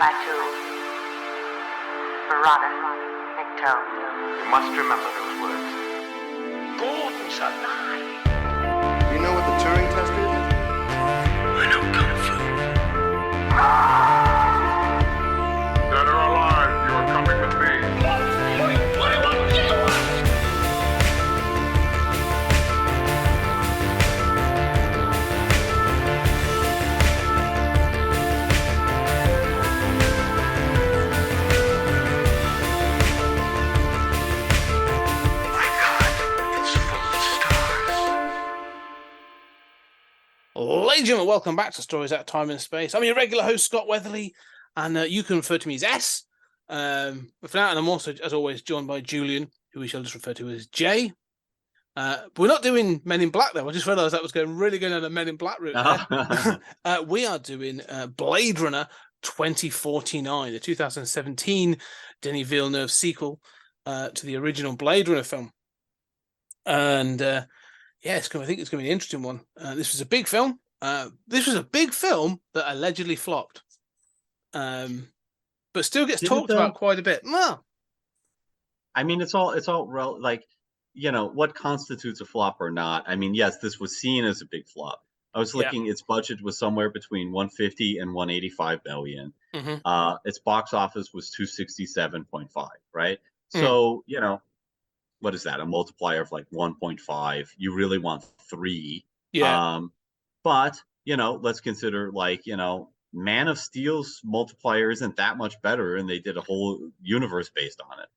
Batu, Barada, Nikto. You must remember those words. Gordon's alive. You know what the Turing test is? I know Kung Fu. Dead or alive, you are coming with me. Ladies and gentlemen, welcome back to Stories Out of Time and Space. I'm your regular host, Scott Weatherly, and you can refer to me as S. But for now, and I'm also, as always, joined by Julian, who we shall just refer to as J. But we're not doing Men in Black, though. I just realised that was really going on a Men in Black route there. We are doing Blade Runner 2049, the 2017 Denis Villeneuve sequel to the original Blade Runner film. And yeah, I think it's going to be an interesting one. This was a big film. This was a big film that allegedly flopped, but still gets talked about quite a bit. Well, I mean, it's all like, you know, what constitutes a flop or not. I mean, yes, this was seen as a big flop. I was looking; its budget was somewhere between 150 and 185 million. Mm-hmm. Its box office was 267.5. Right. So, you know, what is that? A multiplier of like 1.5. You really want 3. Yeah. But, you know, let's consider, like, you know, Man of Steel's multiplier isn't that much better, and they did a whole universe based on it.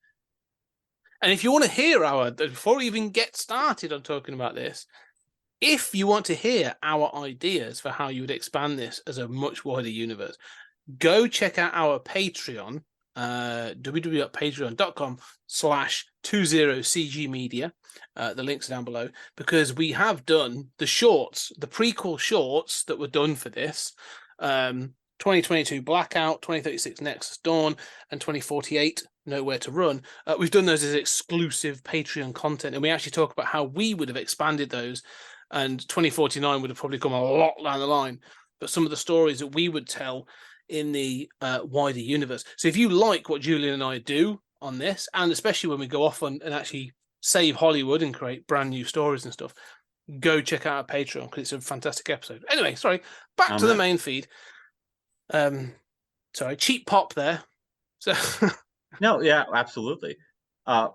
And if you want to hear before we even get started on talking about this, if you want to hear our ideas for how you would expand this as a much wider universe, go check out our Patreon, www.patreon.com/20cgmedia. The links are down below, because we have done the shorts, the prequel shorts that were done for this. 2022 Blackout, 2036 Nexus Dawn, and 2048 Nowhere to Run. We've done those as exclusive Patreon content, and we actually talk about how we would have expanded those, and 2049 would have probably come a lot down the line, but some of the stories that we would tell in the wider universe. So if you like what Julian and I do on this, and especially when we go off and actually save Hollywood and create brand new stories and stuff, go check out our Patreon, because it's a fantastic episode. Anyway, sorry, back to the main feed. Sorry, cheap pop there. So No, yeah, absolutely.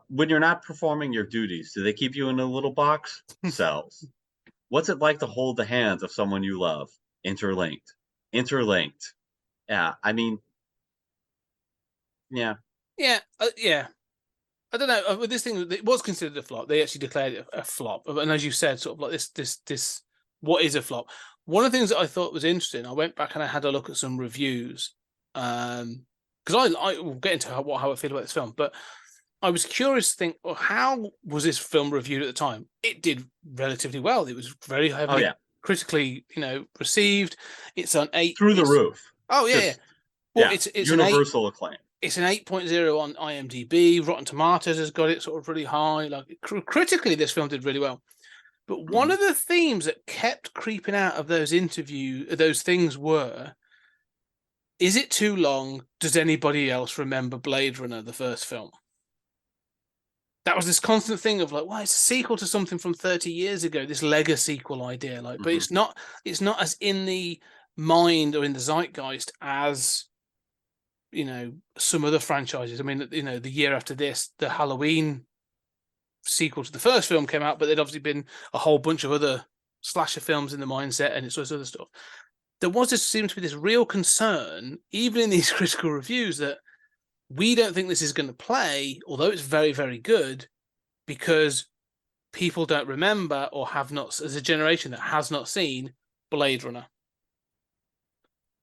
When you're not performing your duties, do they keep you in a little box? Cells. What's it like to hold the hands of someone you love? Interlinked. Yeah, I mean, yeah. Yeah. I don't know. With this thing, it was considered a flop. They actually declared it a flop. And as you said, sort of like this, what is a flop? One of the things that I thought was interesting, I went back and I had a look at some reviews, because I will get into how I feel about this film, but I was curious to think, well, how was this film reviewed at the time? It did relatively well. It was very heavily critically, received. It's on 8 through the roof. Oh yeah, yeah. Well, yeah. it's universal acclaim. It's an 8.0 on IMDb. Rotten Tomatoes has got it sort of really high. Like critically, this film did really well. But one of the themes that kept creeping out of those things were: is it too long? Does anybody else remember Blade Runner, the first film? That was this constant thing of like, well, it's a sequel to something from 30 years ago. This Lego sequel idea, like, but it's not as in the mind or in the zeitgeist as, some other franchises. I mean, the year after this, the Halloween sequel to the first film came out, but there'd obviously been a whole bunch of other slasher films in the mindset, and it's all this other stuff. There seemed to be this real concern, even in these critical reviews, that we don't think this is going to play, although it's very, very good, because people don't remember or have not, as a generation that has not seen Blade Runner.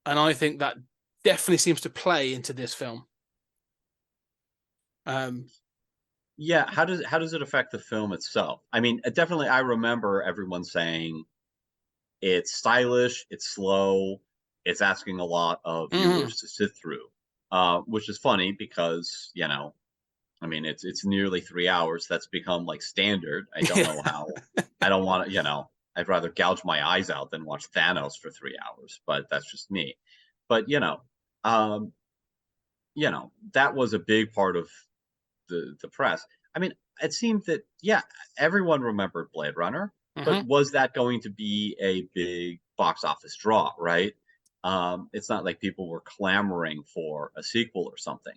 And I think that definitely seems to play into this film. Yeah, how does it affect the film itself? I mean, definitely, I remember everyone saying it's stylish, it's slow, it's asking a lot of viewers to sit through, which is funny because, I mean, it's nearly 3 hours. That's become like standard. I don't know how. I don't want to, I'd rather gouge my eyes out than watch Thanos for 3 hours, but that's just me. But that was a big part of the press. I mean, it seemed that everyone remembered Blade Runner, but was that going to be a big box office draw, right? It's not like people were clamoring for a sequel or something.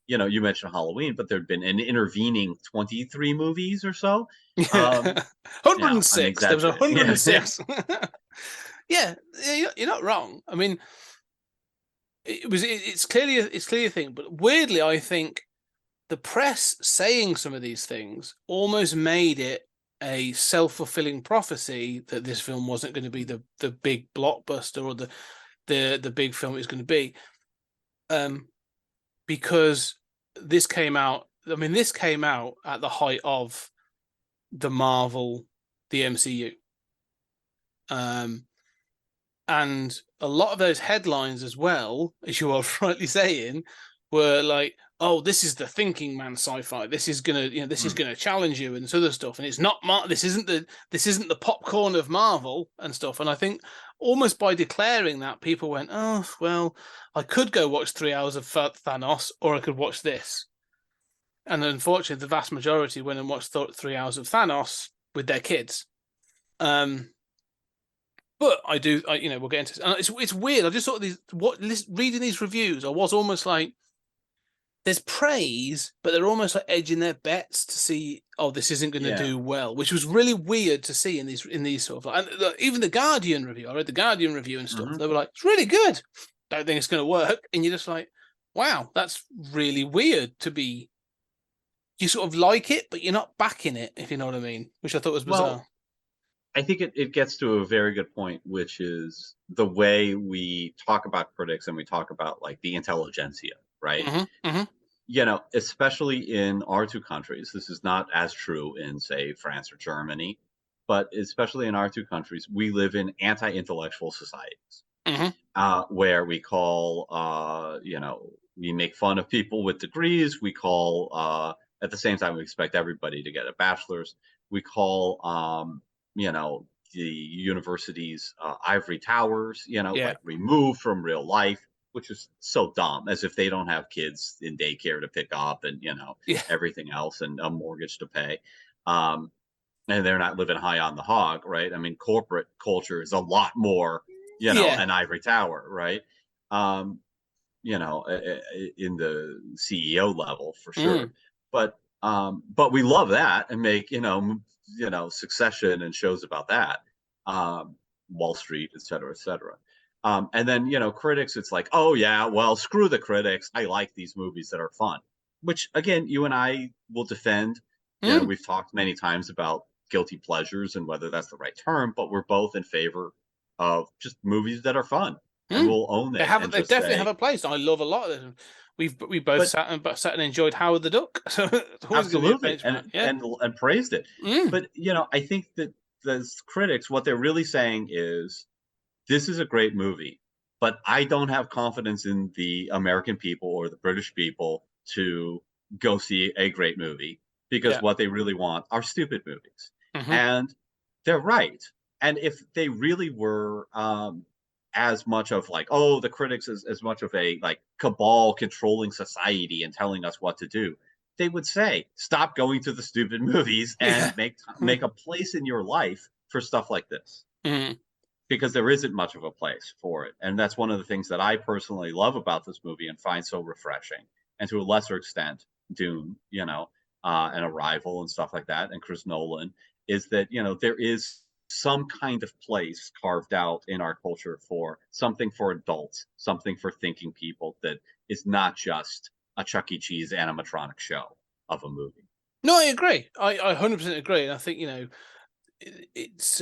You mentioned Halloween, but there'd been an intervening 23 movies or so. 106. There was 106. Yeah. You're not wrong. I mean, it's clearly a thing, but weirdly, I think the press saying some of these things almost made it a self-fulfilling prophecy that this film wasn't going to be the big blockbuster or the big film it was going to be, because this came out. I mean, this came out at the height of the MCU, and a lot of those headlines as well, as you are rightly saying, were like, "Oh, this is the thinking man sci-fi. This is gonna, this is gonna challenge you and this other stuff." And it's not this isn't the popcorn of Marvel and stuff. And I think almost by declaring that, people went, "Oh, well, I could go watch 3 hours of Thanos, or I could watch this." And unfortunately, the vast majority went and watched 3 hours of Thanos with their kids. But we'll get into this. And it's weird. I just thought reading these reviews, I was almost like, there's praise, but they're almost like edging their bets to see, oh, this isn't going to do well, which was really weird to see in these sort of, and even the Guardian review. I read the Guardian review and stuff. They were like, it's really good. Don't think it's going to work, and you're just like, wow, that's really weird to be. You sort of like it, but you're not backing it, if you know what I mean, which I thought was bizarre. Well, I think it gets to a very good point, which is the way we talk about critics and we talk about like the intelligentsia, right? Especially in our two countries. This is not as true in, say, France or Germany, but especially in our two countries, we live in anti-intellectual societies, where we call, we make fun of people with degrees. We call, at the same time, we expect everybody to get a bachelor's. We call, the university's ivory towers, like removed from real life, which is so dumb, as if they don't have kids in daycare to pick up and, everything else and a mortgage to pay. And they're not living high on the hog, right? I mean, corporate culture is a lot more, an ivory tower, right? In the CEO level for sure. But we love that and make, Succession and shows about that, Wall Street, et cetera, et cetera. And then, critics, it's like, oh yeah, well, screw the critics. I like these movies that are fun, which again, you and I will defend. We've talked many times about guilty pleasures and whether that's the right term, but we're both in favor of just movies that are fun. And we'll own it. They definitely have a place. I love a lot of them. We both sat and enjoyed Howard the Duck. So absolutely, and praised it. But I think that the critics, what they're really saying is, this is a great movie, but I don't have confidence in the American people or the British people to go see a great movie, because what they really want are stupid movies. And they're right. And if they really were as much of like, oh, the critics is as much of a like cabal controlling society and telling us what to do, they would say, stop going to the stupid movies and make a place in your life for stuff like this. Because there isn't much of a place for it. And that's one of the things that I personally love about this movie and find so refreshing. And to a lesser extent, Dune, and Arrival and stuff like that, and Chris Nolan, is that, there is some kind of place carved out in our culture for something for adults, something for thinking people that is not just a Chuck E. Cheese animatronic show of a movie. No, I agree. I 100% agree. And I think, it's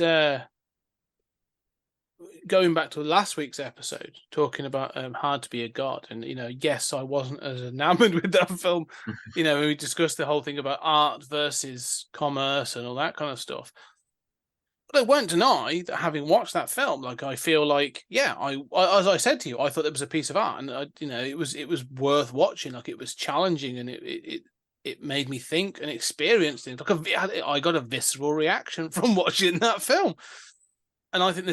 going back to last week's episode, talking about Hard to Be a God. And, yes, I wasn't as enamored with that film. We discussed the whole thing about art versus commerce and all that kind of stuff. But I won't deny that having watched that film, like, I feel like, I as I said to you, I thought it was a piece of art, and it was worth watching. Like, it was challenging, and it made me think and experience things. Like, I got a visceral reaction from watching that film, and I think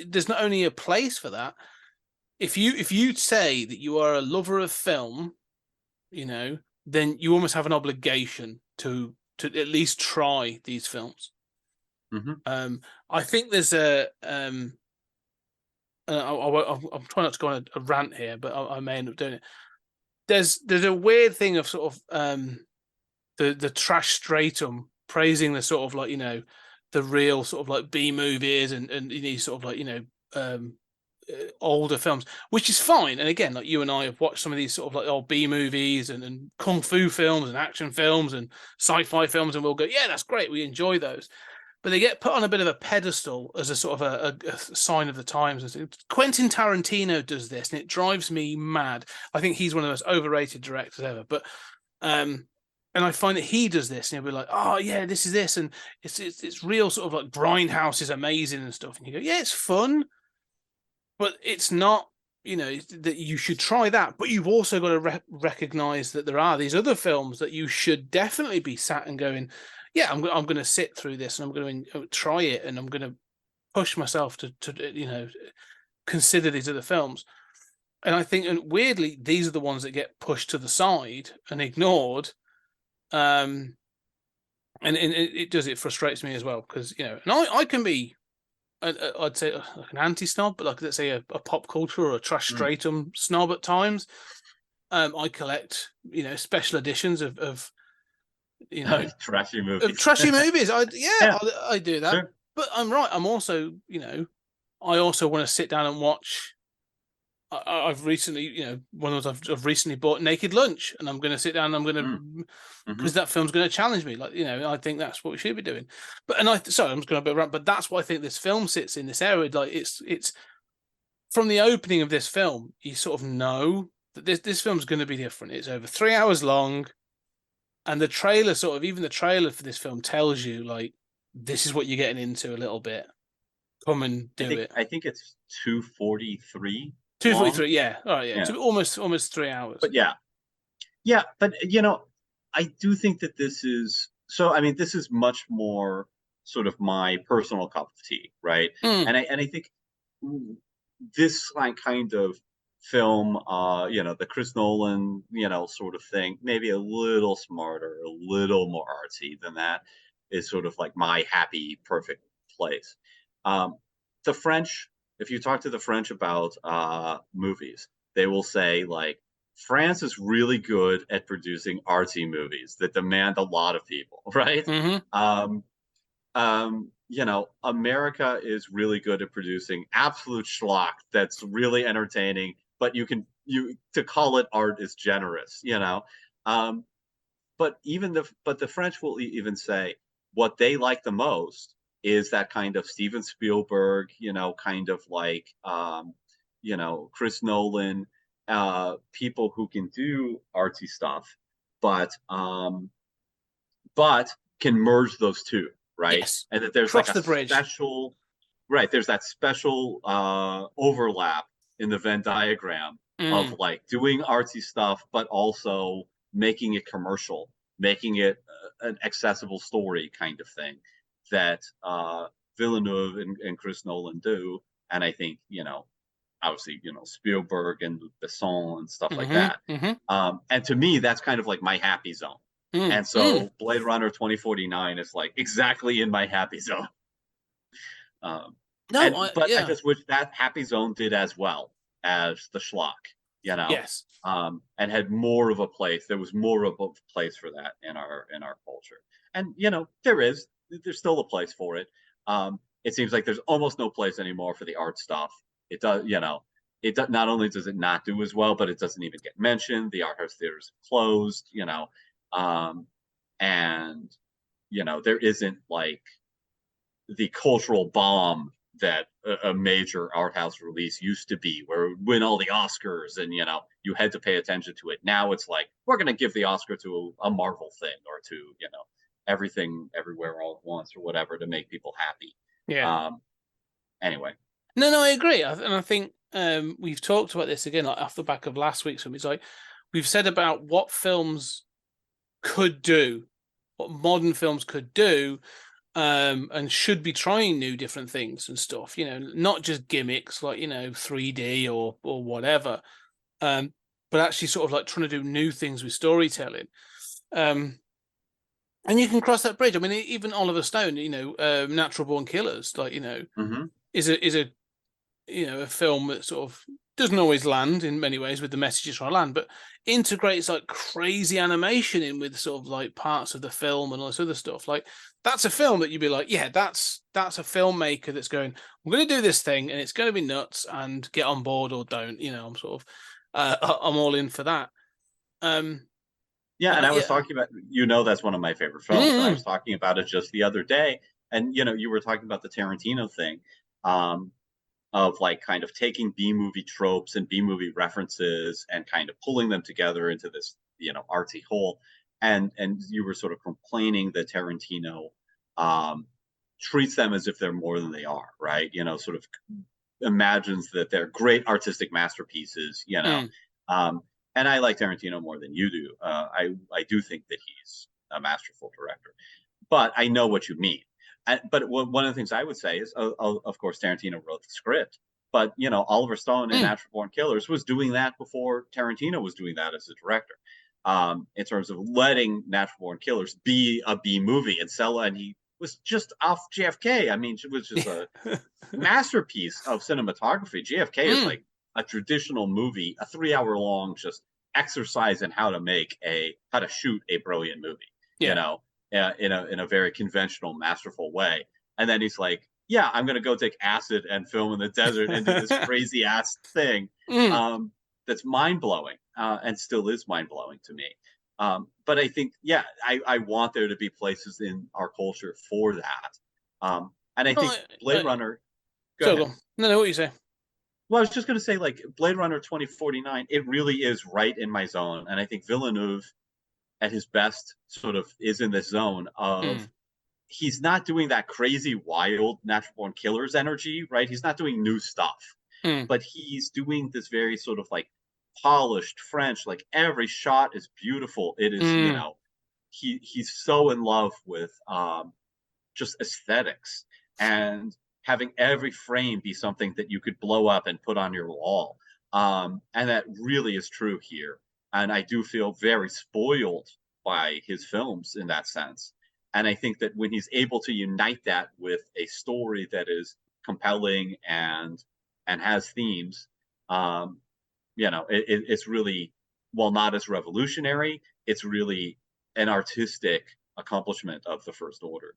there's not only a place for that, if you say that you are a lover of film, then you almost have an obligation to at least try these films. I think there's I'm trying not to go on a rant here, but I may end up doing it. There's a weird thing of sort of the trash stratum praising the sort of like the real sort of like B movies and these sort of like older films, which is fine. And again, like you and I have watched some of these sort of like old B movies and kung fu films and action films and sci-fi films, and we'll go, yeah, that's great, we enjoy those. But they get put on a bit of a pedestal as a sort of a sign of the times. Quentin Tarantino does this, and it drives me mad. I think he's one of the most overrated directors ever. But and I find that he does this, and he'll be like, "Oh yeah, this is this," and it's real sort of like Grindhouse is amazing and stuff. And you go, "Yeah, it's fun, but it's not." That you should try that, but you've also got to recognize that there are these other films that you should definitely be sat and going, yeah, I'm going to sit through this and I'm going to try it and I'm going to push myself to consider these other films. And I think, and weirdly, these are the ones that get pushed to the side and ignored. And it frustrates me as well because and I can be. I'd say like an anti-snob, but like let's say a pop culture or a trash stratum snob at times. I collect special editions of trashy movies. Trashy movies. I do that. Sure. But I'm right. I'm also I also want to sit down and watch. I've recently one of those I've recently bought Naked Lunch, and I'm going to sit down and I'm going to because that film's going to challenge me. Like I think that's what we should be doing. But sorry, I'm just going to be around. But that's why I think this film sits in this area. Like it's from the opening of this film, you sort of know that this film's going to be different. It's over 3 hours long, and the trailer even the trailer for this film tells you like this is what you're getting into a little bit. Come and do it. I think it's 2:43. 2:43, yeah. All right, yeah. Yeah. Almost 3 hours. But yeah. But I do think that this is so. I mean, this is much more sort of my personal cup of tea, right? And I think this kind of film, the Chris Nolan, sort of thing, maybe a little smarter, a little more artsy than that, is sort of like my happy, perfect place. The French. If you talk to the French about movies, they will say like France is really good at producing artsy movies that demand a lot of people, right? America is really good at producing absolute schlock that's really entertaining, but to call it art is generous, But the French will even say what they like the most is that kind of Steven Spielberg, kind of like, Chris Nolan, people who can do artsy stuff, but can merge those two, right? Yes. And that there's Cross like the a bridge. special, right? There's that special overlap in the Venn diagram of like doing artsy stuff, but also making it commercial, making it an accessible story kind of thing that Villeneuve and Chris Nolan do. And I think, obviously, Spielberg and Besson and stuff like that. And to me, that's kind of like my happy zone. And so Blade Runner 2049 is like exactly in my happy zone. I just wish that happy zone did as well as the schlock, Yes. And had more of a place. There was more of a place for that in our culture. And there's still a place for it. It seems like there's almost no place anymore for the art stuff. It does, not only does it not do as well, but it doesn't even get mentioned. The art house theaters closed, and there isn't like the cultural bomb that a major art house release used to be, where it would win all the Oscars and you had to pay attention to it. Now it's like we're going to give the Oscar to a Marvel thing or to everything everywhere all at once or whatever to make people happy. Yeah. Anyway. No, I agree, and I think we've talked about this again, like off the back of last week's film. It's like we've said about what films could do, what modern films could do, and should be trying new different things and stuff, not just gimmicks like 3D or whatever, but actually sort of like trying to do new things with storytelling. And you can cross that bridge. I mean, even Oliver Stone, Natural Born Killers, like is a film that sort of doesn't always land in many ways with the messages trying to land, but integrates like crazy animation in with sort of like parts of the film and all this other stuff. Like that's a film that you'd be like, yeah, that's a filmmaker that's going, we're going to do this thing and it's going to be nuts, and get on board or don't. I'm sort of I'm all in for that. Yeah, and I was talking about, that's one of my favorite films. And I was talking about it just the other day, and you were talking about the Tarantino thing, of like kind of taking B-movie tropes and B-movie references and kind of pulling them together into this, artsy whole. And you were sort of complaining that Tarantino treats them as if they're more than they are, right? Sort of imagines that they're great artistic masterpieces, and I like Tarantino more than you do. I do think that he's a masterful director, but I know what you mean. But one of the things I would say is, of course, Tarantino wrote the script, but Oliver Stone in Natural Born Killers was doing that before Tarantino was doing that as a director. In terms of letting Natural Born Killers be a B movie and sell, and he was just off JFK. I mean, it was just a masterpiece of cinematography. JFK is like a traditional movie, a 3-hour long just exercise in how to shoot a brilliant movie. In a very conventional, masterful way. And then he's like, yeah, I'm going to go take acid and film in the desert and do this crazy ass thing that's mind-blowing, and still is mind-blowing to me. But I think, I want there to be places in our culture for that. And I think Blade Runner... Go ahead. No, what you say? Well, I was just going to say, like, Blade Runner 2049, it really is right in my zone. And I think Villeneuve, at his best, sort of is in this zone of he's not doing that crazy, wild Natural Born Killers energy, right? He's not doing new stuff, but he's doing this very sort of like polished French, like every shot is beautiful. It is, he's so in love with just aesthetics and having every frame be something that you could blow up and put on your wall. And that really is true here. And I do feel very spoiled by his films in that sense. And I think that when he's able to unite that with a story that is compelling and has themes, it's really, while not as revolutionary, it's really an artistic accomplishment of the First Order.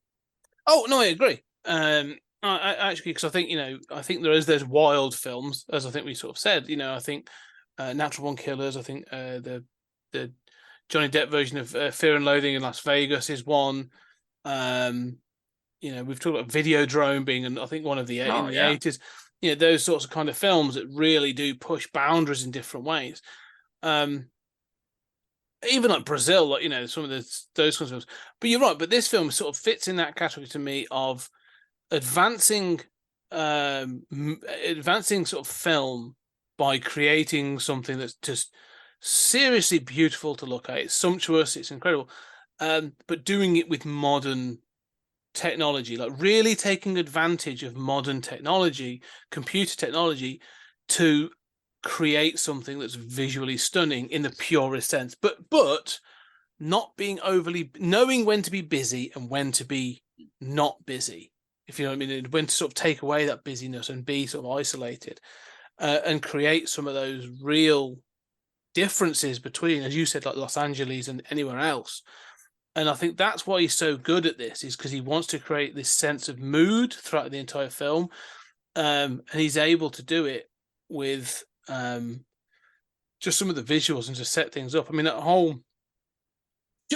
Oh, no, I agree. I actually, because I think, I think there's wild films, as I think we sort of said, I think Natural Born Killers, I think the Johnny Depp version of Fear and Loathing in Las Vegas is one. We've talked about Videodrome being, I think, one of the in the 80s. Those sorts of kind of films that really do push boundaries in different ways. Even like Brazil, like some of those kinds of films. But you're right. But this film sort of fits in that category to me of advancing sort of film by creating something that's just seriously beautiful to look at. It's sumptuous, it's incredible, but doing it with modern technology, like really taking advantage of modern technology, computer technology, to create something that's visually stunning in the purest sense, but not being overly, knowing when to be busy and when to be not busy, if you know what I mean, when to sort of take away that busyness and be sort of isolated, and create some of those real differences between, as you said, like Los Angeles and anywhere else. And I think that's why he's so good at this, is because he wants to create this sense of mood throughout the entire film, and he's able to do it with just some of the visuals and just set things up. I mean, that whole,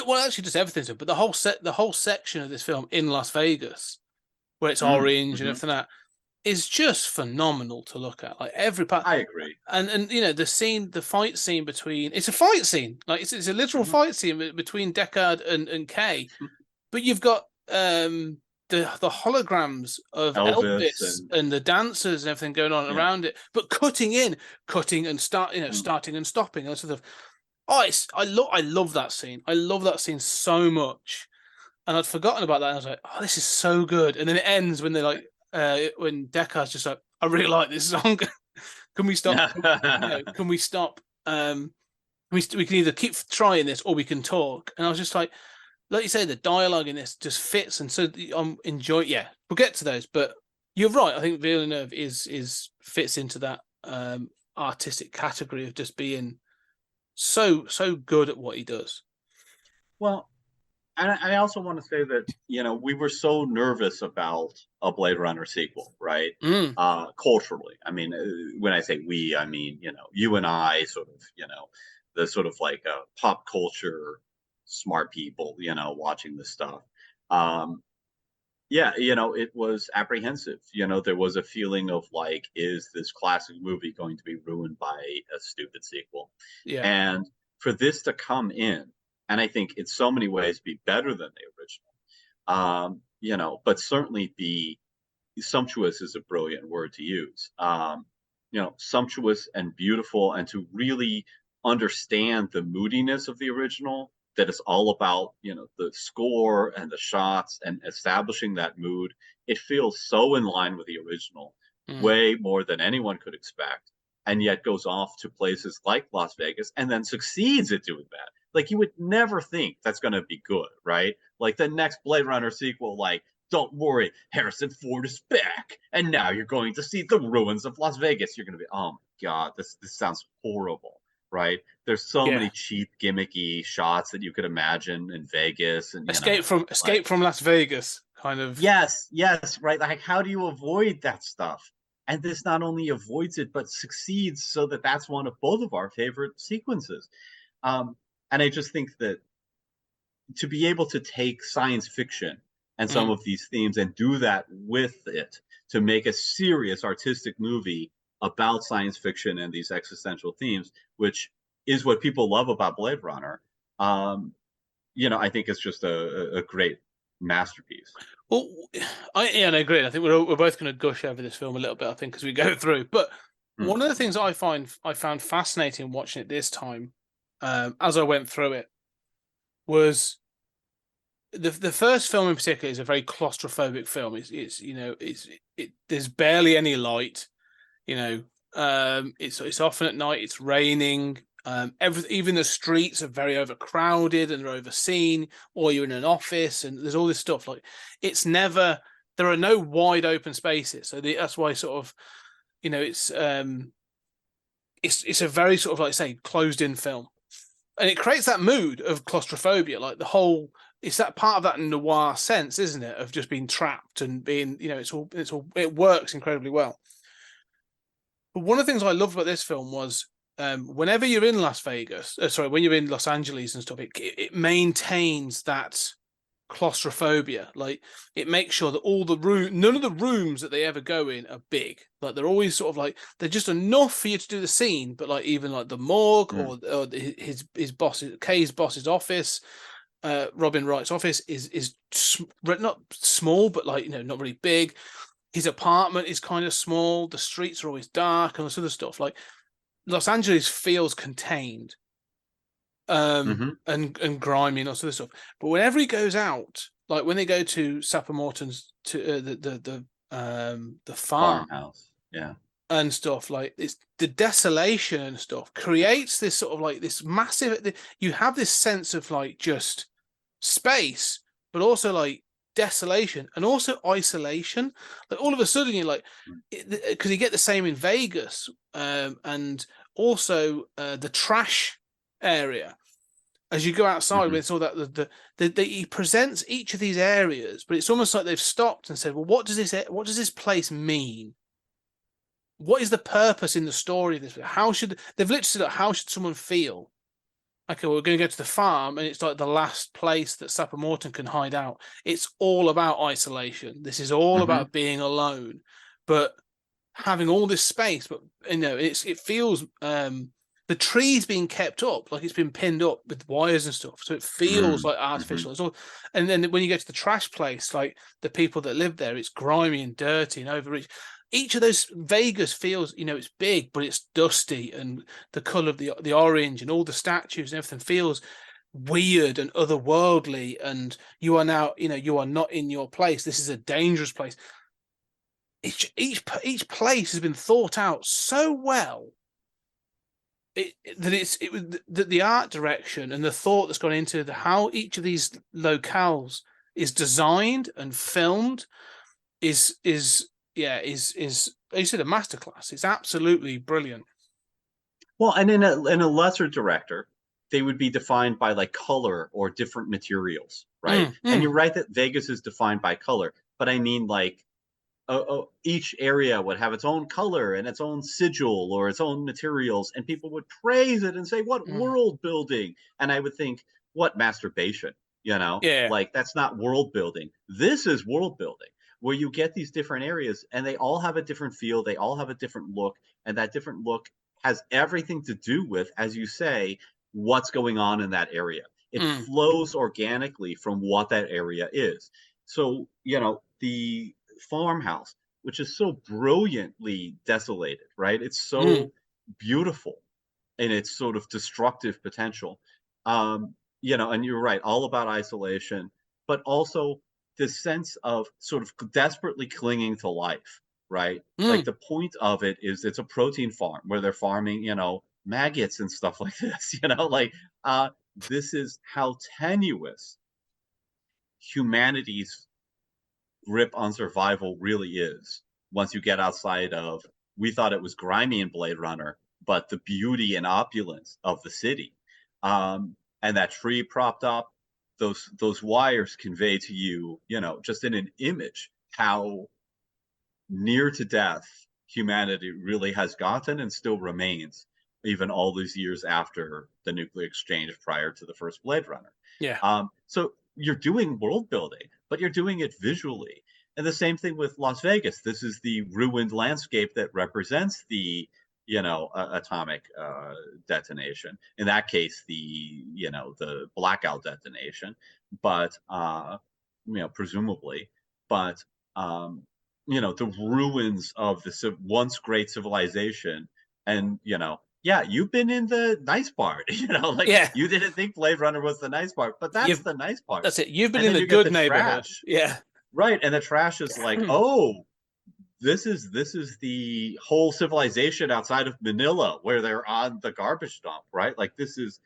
well, actually just everything, but the whole section of this film in Las Vegas, where it's orange and everything that, is just phenomenal to look at. Like every part, I agree. And the fight scene between, it's a fight scene, like it's a literal fight scene between Deckard and Kay, but you've got the holograms of Elvis and the dancers and everything going on around it, but cutting and starting and stopping and sort of. I love that scene. I love that scene so much. and I'd forgotten about that. And I was like, oh, this is so good. And then it ends when they're like, when Deckar's just like, I really like this song. Can we stop? Can we stop? We can either keep trying this or we can talk. And I was just like you say, the dialogue in this just fits, and so I'm enjoying. Yeah, we'll get to those, but you're right. I think Villeneuve is fits into that artistic category of just being so good at what he does. Well, and I also want to say that, we were so nervous about a Blade Runner sequel, right? Culturally. I mean, when I say we, I mean, you and I sort of, the sort of like pop culture smart people, watching this stuff. It was apprehensive. There was a feeling of like, is this classic movie going to be ruined by a stupid sequel? Yeah. And for this to come in, and I think in so many ways be better than the original, but certainly be sumptuous is a brilliant word to use. Sumptuous and beautiful, and to really understand the moodiness of the original, that it's all about, the score and the shots and establishing that mood. It feels so in line with the original, way more than anyone could expect, and yet goes off to places like Las Vegas and then succeeds at doing that. Like, you would never think that's going to be good, right? Like the next Blade Runner sequel, like, don't worry, Harrison Ford is back, and now you're going to see the ruins of Las Vegas. You're going to be, oh my God, this sounds horrible, right? There's so many cheap, gimmicky shots that you could imagine in Vegas, and Escape from Las Vegas, kind of. Yes, right. Like, how do you avoid that stuff? And this not only avoids it, but succeeds, so that that's one of both of our favorite sequences. And I just think that to be able to take science fiction and some of these themes and do that with it, to make a serious artistic movie about science fiction and these existential themes, which is what people love about Blade Runner, I think it's just a great masterpiece. Well, I agree. I think we're both going to gush over this film a little bit, I think, as we go through. But one of the things I found fascinating watching it this time, as I went through it, was the first film in particular is a very claustrophobic film. There's barely any light. It's often at night. It's raining. Even the streets are very overcrowded and they're overseen, or you're in an office and there's all this stuff. Like, there are no wide open spaces. So that's why sort of, it's a very sort of, like, say, closed in film, and it creates that mood of claustrophobia. Like, it's that part of that noir sense, isn't it? Of just being trapped and being, it works incredibly well. But one of the things I loved about this film was, whenever you're in when you're in Los Angeles and stuff, it maintains that claustrophobia. Like, it makes sure that none of the rooms that they ever go in are big. Like, they're always sort of like, they're just enough for you to do the scene, but like even like the morgue or his boss, Kay's boss's office, Robin Wright's office is not small, but like, not really big. His apartment is kind of small. The streets are always dark and all this other stuff. Like, Los Angeles feels contained, and grimy and all sort of stuff. But whenever he goes out, like when they go to Sapper Morton's the farmhouse, and stuff, like, it's the desolation and stuff creates this sort of like this massive. You have this sense of like just space, but also like desolation and also isolation. Like, all of a sudden you're like, because you get the same in Vegas, and also the trash area as you go outside. When it's all that he presents each of these areas, but it's almost like they've stopped and said, well, what does this place mean? What is the purpose in the story of this? They've literally said, how should someone feel? Okay, we're going to go to the farm, and it's like the last place that Sapper Morton can hide out. It's all about isolation. This is all about being alone, but having all this space. But it feels the trees being kept up, like it's been pinned up with wires and stuff, so it feels like artificial. It's all, and then when you go to the trash place, like the people that live there, it's grimy and dirty and overreached. Each of those, Vegas feels, it's big, but it's dusty, and the color of the orange and all the statues and everything feels weird and otherworldly, and you are now, you are not in your place. This is a dangerous place. Each place has been thought out so well that the art direction and the thought that's gone into how each of these locales is designed and filmed is as you said, a masterclass. It's absolutely brilliant. Well, and in a lesser director, they would be defined by like color or different materials, right? And you're right that Vegas is defined by color, but I mean like each area would have its own color and its own sigil or its own materials, and people would praise it and say, "What world building?" And I would think, "What masturbation?" Yeah. Like that's not world building. This is world building, where you get these different areas and they all have a different feel, they all have a different look, and that different look has everything to do with, as you say, what's going on in that area. It flows organically from what that area is. So, the farmhouse, which is so brilliantly desolated, right? It's so beautiful in its sort of destructive potential. And you're right, all about isolation, but also this sense of sort of desperately clinging to life, right? Like the point of it is it's a protein farm where they're farming, maggots and stuff like this, this is how tenuous humanity's grip on survival really is once you get outside of, we thought it was grimy in Blade Runner, but the beauty and opulence of the city. And that tree propped up, those wires convey to you, just in an image, how near to death humanity really has gotten and still remains, even all these years after the nuclear exchange prior to the first Blade Runner. Yeah. So you're doing world building, but you're doing it visually. And the same thing with Las Vegas. This is the ruined landscape that represents the, atomic detonation. In that case, the blackout detonation, but, presumably, but, the ruins of the once great civilization. And, yeah, you've been in the nice part, you didn't think Blade Runner was the nice part, but that's the nice part. That's it. You've been And in then the you get good the neighborhood. trash. Yeah. Right. And the trash is like, oh, this is the whole civilization outside of Manila where they're on the garbage dump, right? Like this is,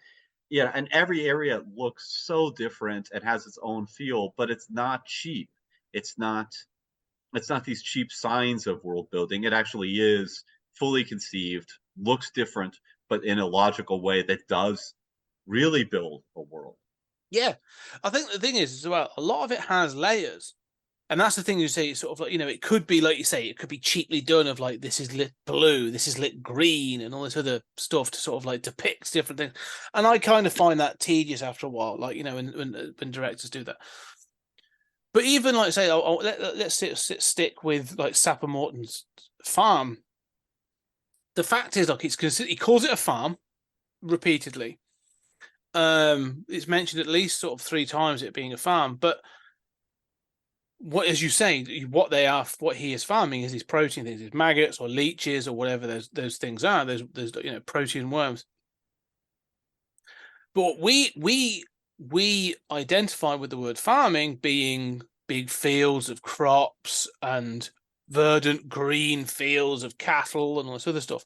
and every area looks so different and has its own feel, but it's not cheap. It's not these cheap signs of world building. It actually is fully conceived, looks different, but in a logical way that does really build a world. Yeah. I think the thing is as well, a lot of it has layers. And that's the thing you say, sort of like, it could be, like you say, it could be cheaply done of like, this is lit blue, this is lit green, and all this other stuff to sort of like depict different things. And I kind of find that tedious after a while, like, when directors do that. But even like say, let's stick with like Sapper Morton's farm. The fact is, like, he calls it a farm repeatedly. It's mentioned at least sort of 3 times it being a farm, but what, as you say, what he is farming is these protein things, these maggots or leeches or whatever those things are. Those protein worms. But we identify with the word farming being big fields of crops and verdant green fields of cattle and all this other stuff.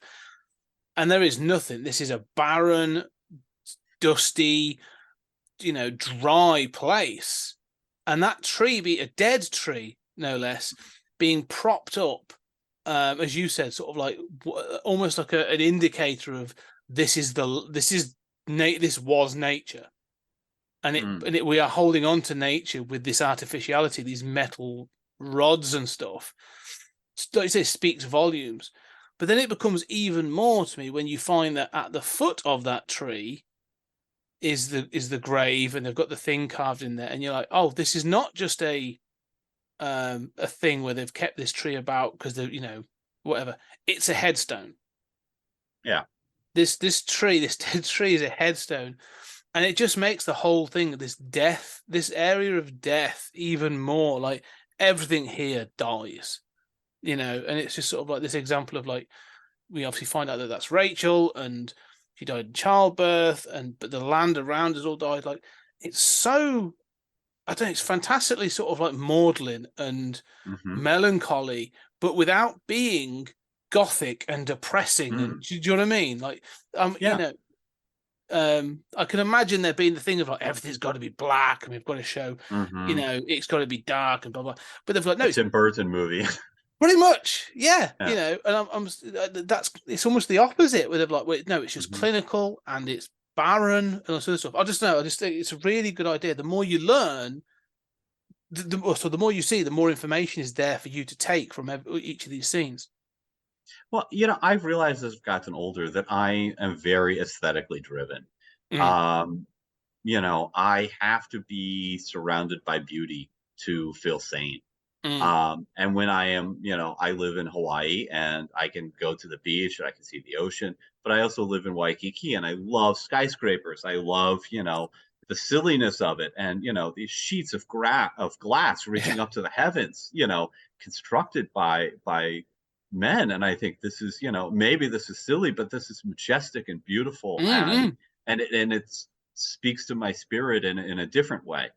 And there is nothing. This is a barren, dusty, dry place. And that tree, be a dead tree, no less, being propped up, as you said, sort of like almost like an indicator of this was nature, and we are holding on to nature with this artificiality, these metal rods and stuff. Like you say, speaks volumes. But then it becomes even more to me when you find that at the foot of that tree is the grave, and they've got the thing carved in there, and you're like, oh, this is not just a thing where they've kept this tree about because they're whatever. It's a headstone. Yeah. This dead tree is a headstone, and it just makes the whole thing, this area of death, even more like everything here dies, and it's just sort of like this example of like, we obviously find out that that's Rachel, and she died in childbirth, but the land around us all died. Like, it's so, I don't know, it's fantastically sort of like maudlin and melancholy, but without being gothic and depressing. And do you know what I mean? Like, Yeah. I can imagine there being the thing of like everything's got to be black and we've got to show, it's got to be dark and blah blah. But they've got no, It's Tim Burton movie. pretty much, yeah. Yeah. And it's almost the opposite. Where they're like, wait, no, it's just clinical and it's barren and all sort of stuff. I just think it's a really good idea. The more you learn, the more you see, the more information is there for you to take from each of these scenes. Well, I've realized as I've gotten older that I am very aesthetically driven. Mm. I have to be surrounded by beauty to feel sane. And when I am, I live in Hawaii and I can go to the beach and I can see the ocean, but I also live in Waikiki and I love skyscrapers. I love, the silliness of it. And, these sheets of glass reaching up to the heavens, constructed by men. And I think this is, maybe this is silly, but this is majestic and beautiful. And it speaks to my spirit in a different way.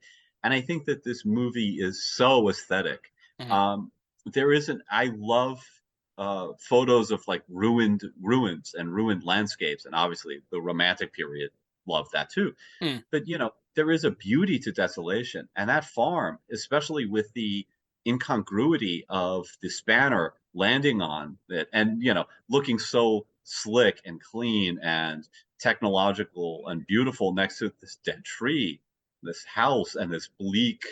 And I think that this movie is so aesthetic. I love photos of like ruins and ruined landscapes, and obviously the Romantic period loved that too. But there is a beauty to desolation, and that farm, especially with the incongruity of the spanner landing on it, and looking so slick and clean and technological and beautiful next to this dead tree, this house, and this bleak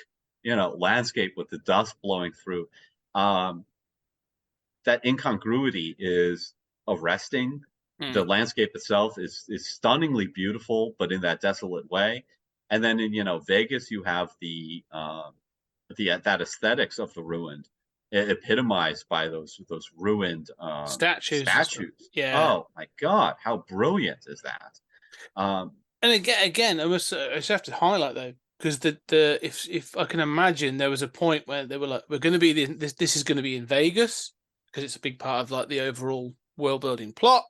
landscape with the dust blowing through. That incongruity is arresting. The landscape itself is stunningly beautiful, but in that desolate way. And then in Vegas, you have that aesthetics of the ruined, epitomized by those ruined statues. Yeah. Oh my God, how brilliant is that? And again, I just have to highlight though, because if I can imagine, there was a point where they were like, we're going to be this is going to be in Vegas because it's a big part of like the overall world building plot.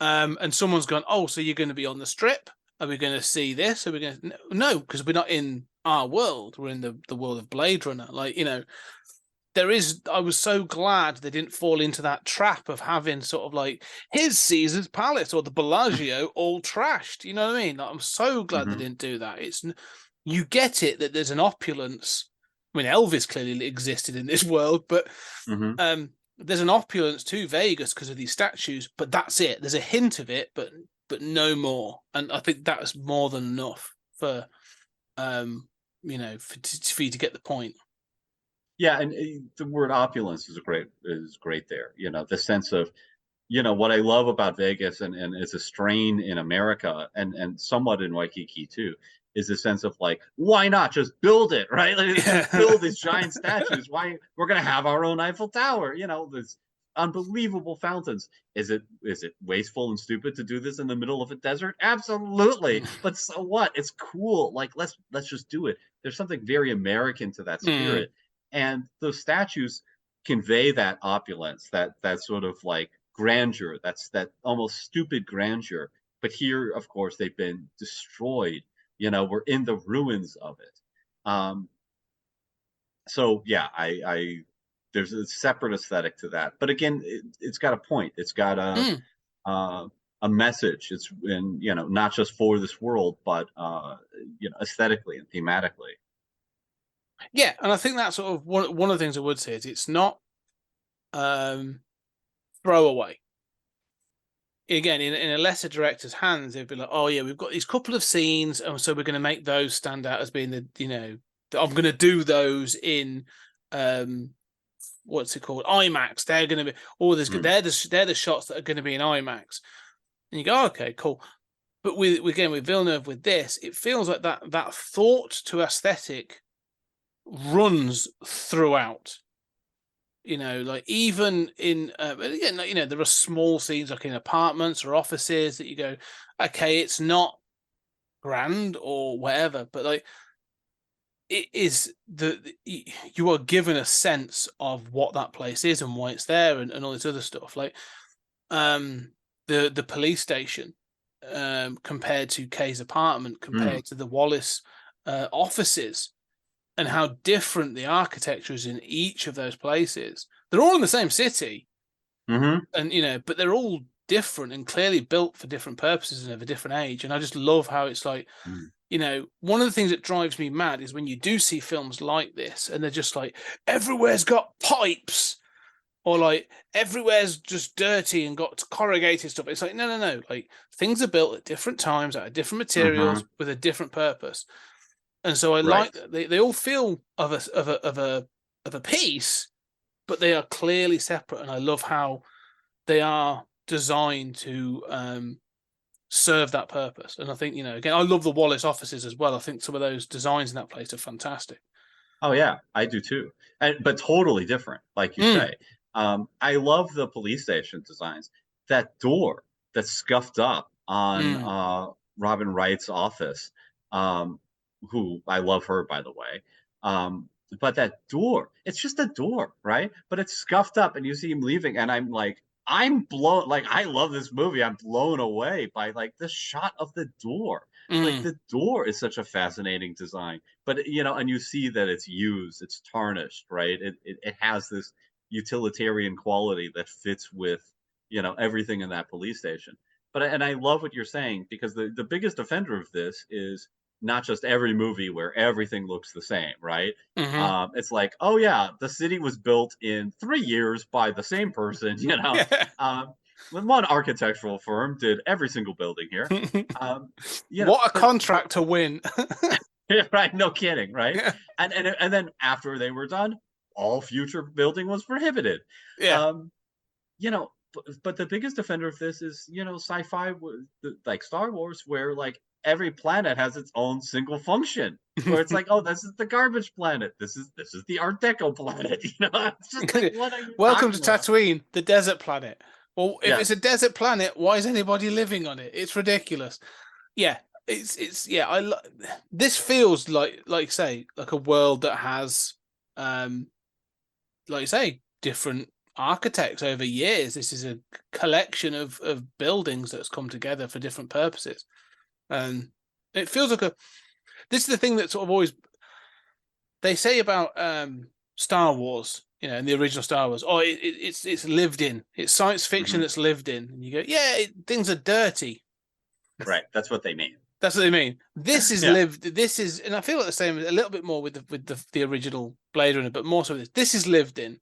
And someone's gone, oh, so you're going to be on the Strip? Are we going to see this? Are we going to no? Because we're not in our world. We're in the world of Blade Runner. Like, there is. I was so glad they didn't fall into that trap of having sort of like his Caesar's Palace or the Bellagio all trashed. You know what I mean? Like, I'm so glad they didn't do that. You get it that there's an opulence. I mean, Elvis clearly existed in this world, but there's an opulence to Vegas because of these statues. But that's it. There's a hint of it, but no more. And I think that's more than enough for for you to get the point. Yeah, and the word opulence is great there. The sense of, what I love about Vegas and is a strain in America and somewhat in Waikiki too, is the sense of like, why not just build it, right? Like, just build these giant statues. Why we're gonna have our own Eiffel Tower? There's unbelievable fountains. Is it wasteful and stupid to do this in the middle of a desert? Absolutely. But so what? It's cool. Like, let's just do it. There's something very American to that spirit. And those statues convey that opulence, that sort of like grandeur, that almost stupid grandeur. But here, of course, they've been destroyed. We're in the ruins of it. So yeah, I there's a separate aesthetic to that. But again, it's got a point. It's got a message. It's not just for this world, but aesthetically and thematically. Yeah, and I think that's sort of one of the things I would say is it's not throwaway. Again, in a lesser director's hands, they'd be like, oh yeah, we've got these couple of scenes, and so we're going to make those stand out as being I'm going to do those in what's it called, IMAX. They're going to be they're the shots that are going to be in IMAX, and you go, okay, cool. But with Villeneuve, with this, it feels like that thought to aesthetic runs throughout. Like even in again, there are small scenes like in apartments or offices that you go, okay, it's not grand or whatever, but like it is you are given a sense of what that place is and why it's there and all this other stuff. Like the police station, compared to Kay's apartment, compared to the Wallace offices, and how different the architecture is in each of those places. They're all in the same city, and but they're all different and clearly built for different purposes and of a different age. And I just love how it's like, one of the things that drives me mad is when you do see films like this, and they're just like, everywhere's got pipes, or like everywhere's just dirty and got corrugated stuff. It's like, no. Like, things are built at different times, out of different materials, with a different purpose. And so I like that they all feel of a piece, but they are clearly separate. And I love how they are designed to serve that purpose. And I think, again, I love the Wallace offices as well. I think some of those designs in that place are fantastic. Oh yeah, I do too. But totally different, like you say. I love the police station designs. That door that's scuffed up on Robin Wright's office, who I love her, by the way. But that door, it's just a door, right? But it's scuffed up, and you see him leaving, and I'm like, I'm blown. Like, I love this movie. I'm blown away by like the shot of the door. Like, the door is such a fascinating design. But and you see that it's used, it's tarnished, right? It has this utilitarian quality that fits with everything in that police station. And I love what you're saying, because the biggest offender of this is not just every movie where everything looks the same, right? It's like, oh yeah, the city was built in 3 years by the same person, one architectural firm did every single building here. What a contract to win. Right, no kidding, right? Yeah. And then after they were done, all future building was prohibited. Yeah. But the biggest offender of this is sci-fi, like Star Wars, where like every planet has its own single function, where it's like, oh, this is the garbage planet, this is the Art Deco planet. It's just like, what are you welcome to about? Tatooine, the desert planet. Well, if it's a desert planet, why is anybody living on it? It's ridiculous. Yeah, this feels like say, like a world that has like you say, different architects over years. This is a collection of buildings that's come together for different purposes. And it feels like this is the thing that sort of always they say about Star Wars, in the original Star Wars, it's lived in. It's science fiction that's lived in. And you go, yeah, things are dirty. Right. That's what they mean. That's what they mean. This is lived. This is, and I feel like the same a little bit more with the original Blade Runner, but more so with this. This is lived in.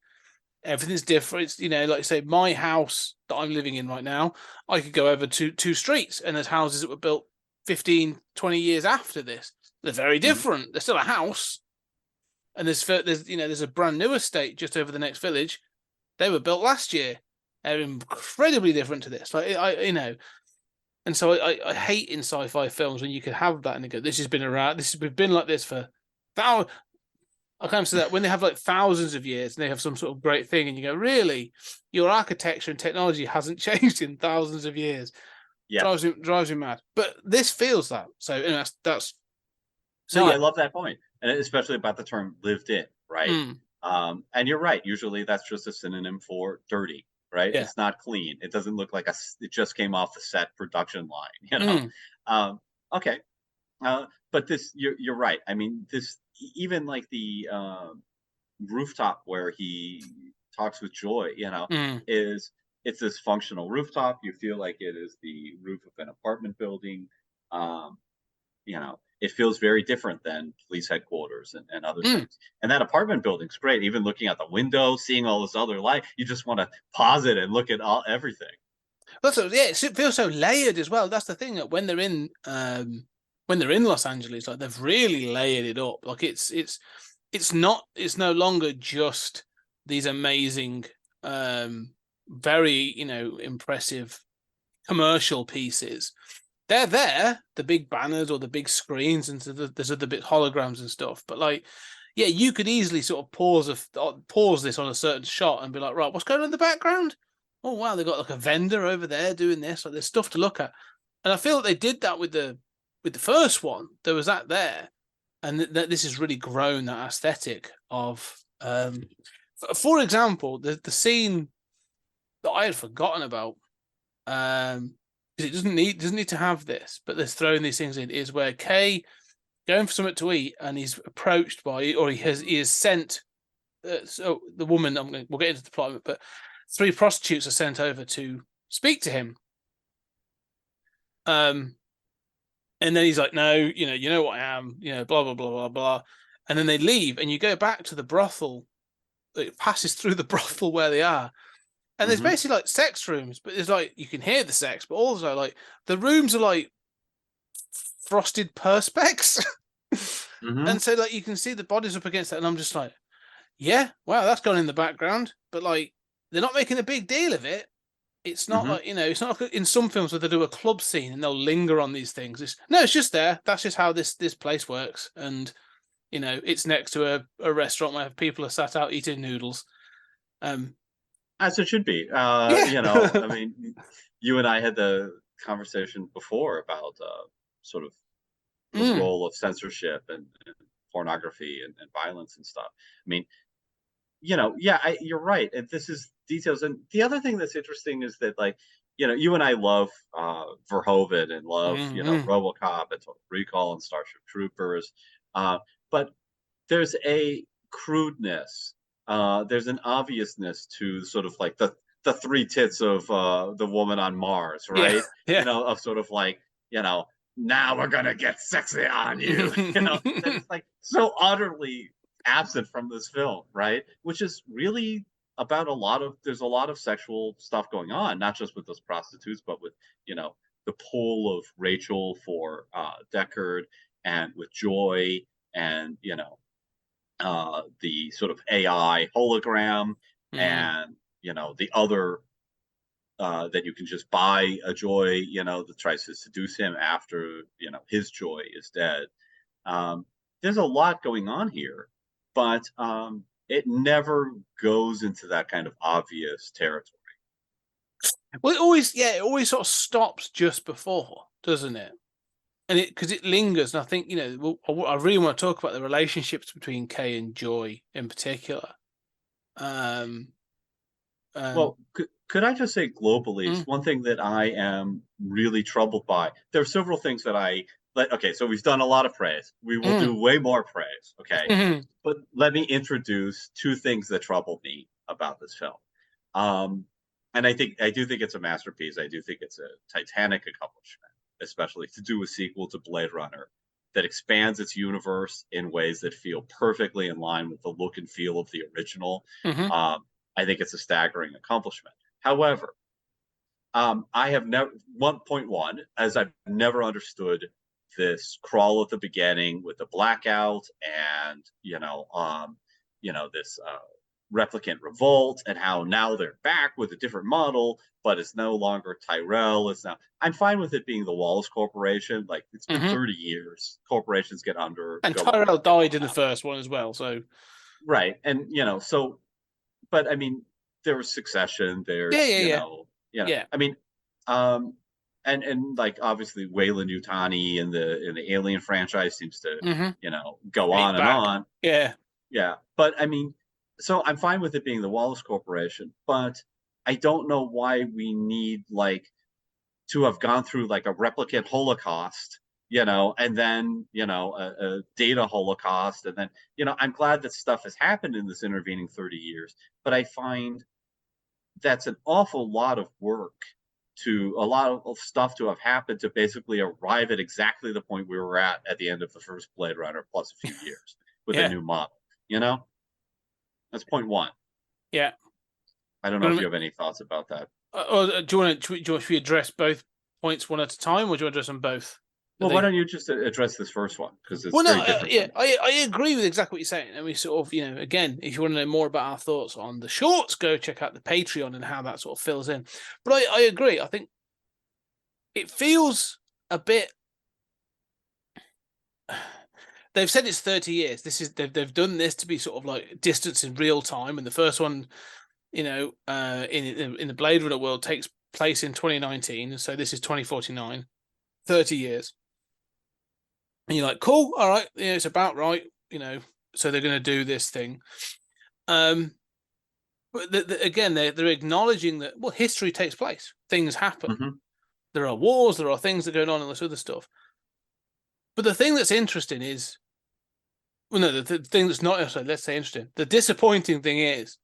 Everything's different. It's, like you say, my house that I'm living in right now, I could go over two streets, and there's houses that were built 15, 20 years after this. They're very different. They're still a house. And there's a brand new estate just over the next village. They were built last year. They're incredibly different to this. Like and so I hate in sci-fi films when you could have that and they go, this has been around. We've been like this for thousands. I come to that when they have like thousands of years and they have some sort of great thing, and you go, really, your architecture and technology hasn't changed in thousands of years. Yeah, drives me mad. But this feels that. So that's. So I love that point, and especially about the term "lived in," right? And you're right. Usually, that's just a synonym for dirty, right? Yeah. It's not clean. It doesn't look like it just came off the set production line. Okay, but this, you're right. I mean, this even like the rooftop where he talks with Joy, it's this functional rooftop. You feel like it is the roof of an apartment building. It feels very different than police headquarters and other things. And that apartment building's great. Even looking out the window, seeing all this other light, you just want to pause it and look at everything. Also, yeah, it feels so layered as well. That's the thing, that when they're in Los Angeles, like they've really layered it up. Like it's no longer just these amazing, very impressive commercial pieces. They're there, the big banners or the big screens, and there's other bit holograms and stuff. But like, yeah, you could easily sort of pause this on a certain shot and be like, right, what's going on in the background? Oh wow, they've got like a vendor over there doing this. Like, there's stuff to look at, and I feel like they did that with the first one. There was that there, and this has really grown that aesthetic of. For example, the scene that I had forgotten about. because it doesn't need to have this, but they're throwing these things in, is where Kay going for something to eat, and he's approached by, or he is sent. So the woman, we'll get into the plot of it, but 3 prostitutes are sent over to speak to him. And then he's like, no, you know what I am, blah, blah, blah, blah, blah. And then they leave, and you go back to the brothel. It passes through the brothel where they are. And there's basically like sex rooms, but there's like, you can hear the sex, but also like the rooms are like frosted perspex. And so like you can see the bodies up against that. And I'm just like, yeah, wow, that's gone in the background. But like, they're not making a big deal of it. It's not like, it's not like in some films where they do a club scene and they'll linger on these things. It's just there. That's just how this place works. And, it's next to a restaurant where people are sat out eating noodles. As it should be. Yeah. I mean, you and I had the conversation before about sort of the role of censorship and pornography and violence and stuff. I mean, you're right. And this is details. And the other thing that's interesting is that, like, you and I love Verhoeven and love, RoboCop and Total Recall and Starship Troopers. But there's a crudeness. There's an obviousness to sort of like the 3 tits of the woman on Mars, right? Yeah. Of sort of like, now we're gonna get sexy on you. That's like so utterly absent from this film, right? Which is really about there's a lot of sexual stuff going on, not just with those prostitutes, but with, the pull of Rachel for Deckard, and with Joy, and, the sort of AI hologram, and, the other that you can just buy a Joy, that tries to seduce him after, his Joy is dead. There's a lot going on here, but it never goes into that kind of obvious territory. Well, it always sort of stops just before, doesn't it? And because it lingers, and I think, I really want to talk about the relationships between Kay and Joy in particular. Well, could I just say globally, one thing that I am really troubled by, there are several things that okay, so we've done a lot of praise. We will do way more praise, okay? But let me introduce 2 things that trouble me about this film. And I do think it's a masterpiece. I do think it's a titanic accomplishment, especially to do a sequel to Blade Runner that expands its universe in ways that feel perfectly in line with the look and feel of the original. I think it's a staggering accomplishment. However, I have never 1.1 as I've never understood this crawl at the beginning with the blackout and this replicant revolt, and how now they're back with a different model, but it's no longer Tyrell. I'm fine with it being the Wallace Corporation. Like, it's been 30 years. Corporations get under, and Tyrell died in the first one as well. So right, and but I mean, there was Succession. There's I mean, and like obviously Wayland Yutani in the Alien franchise seems to go on and on. Yeah, but I mean, so I'm fine with it being the Wallace Corporation, but I don't know why we need to have gone through like a replicant holocaust, and then a data holocaust, and then I'm glad that stuff has happened in this intervening 30 years, but I find that's an awful lot of work, to a lot of stuff to have happened to basically arrive at exactly the point we were at the end of the first Blade Runner, plus a few years with a new model. That's point 1. Yeah. I don't know if you have any thoughts about that. Do you want to address both points one at a time, or do you want to address them both? Well, why don't you just address this first one? Because it's very different. I agree with exactly what you're saying. And we sort of, again, if you want to know more about our thoughts on the shorts, go check out the Patreon and how that sort of fills in. But I agree. I think it feels a bit. They've said it's 30 years. They've done this to be sort of like distance in real time. And the first one, in the Blade Runner world takes place in 2019. So this is 2049, 30 years. And you're like, cool, all right, it's about right, so they're going to do this thing. But again, they're acknowledging that, well, history takes place, things happen. there are wars, there are things that are going on and this other stuff. But the thing that's interesting is, well, no, the thing that's not, sorry, let's say interesting. The disappointing thing is,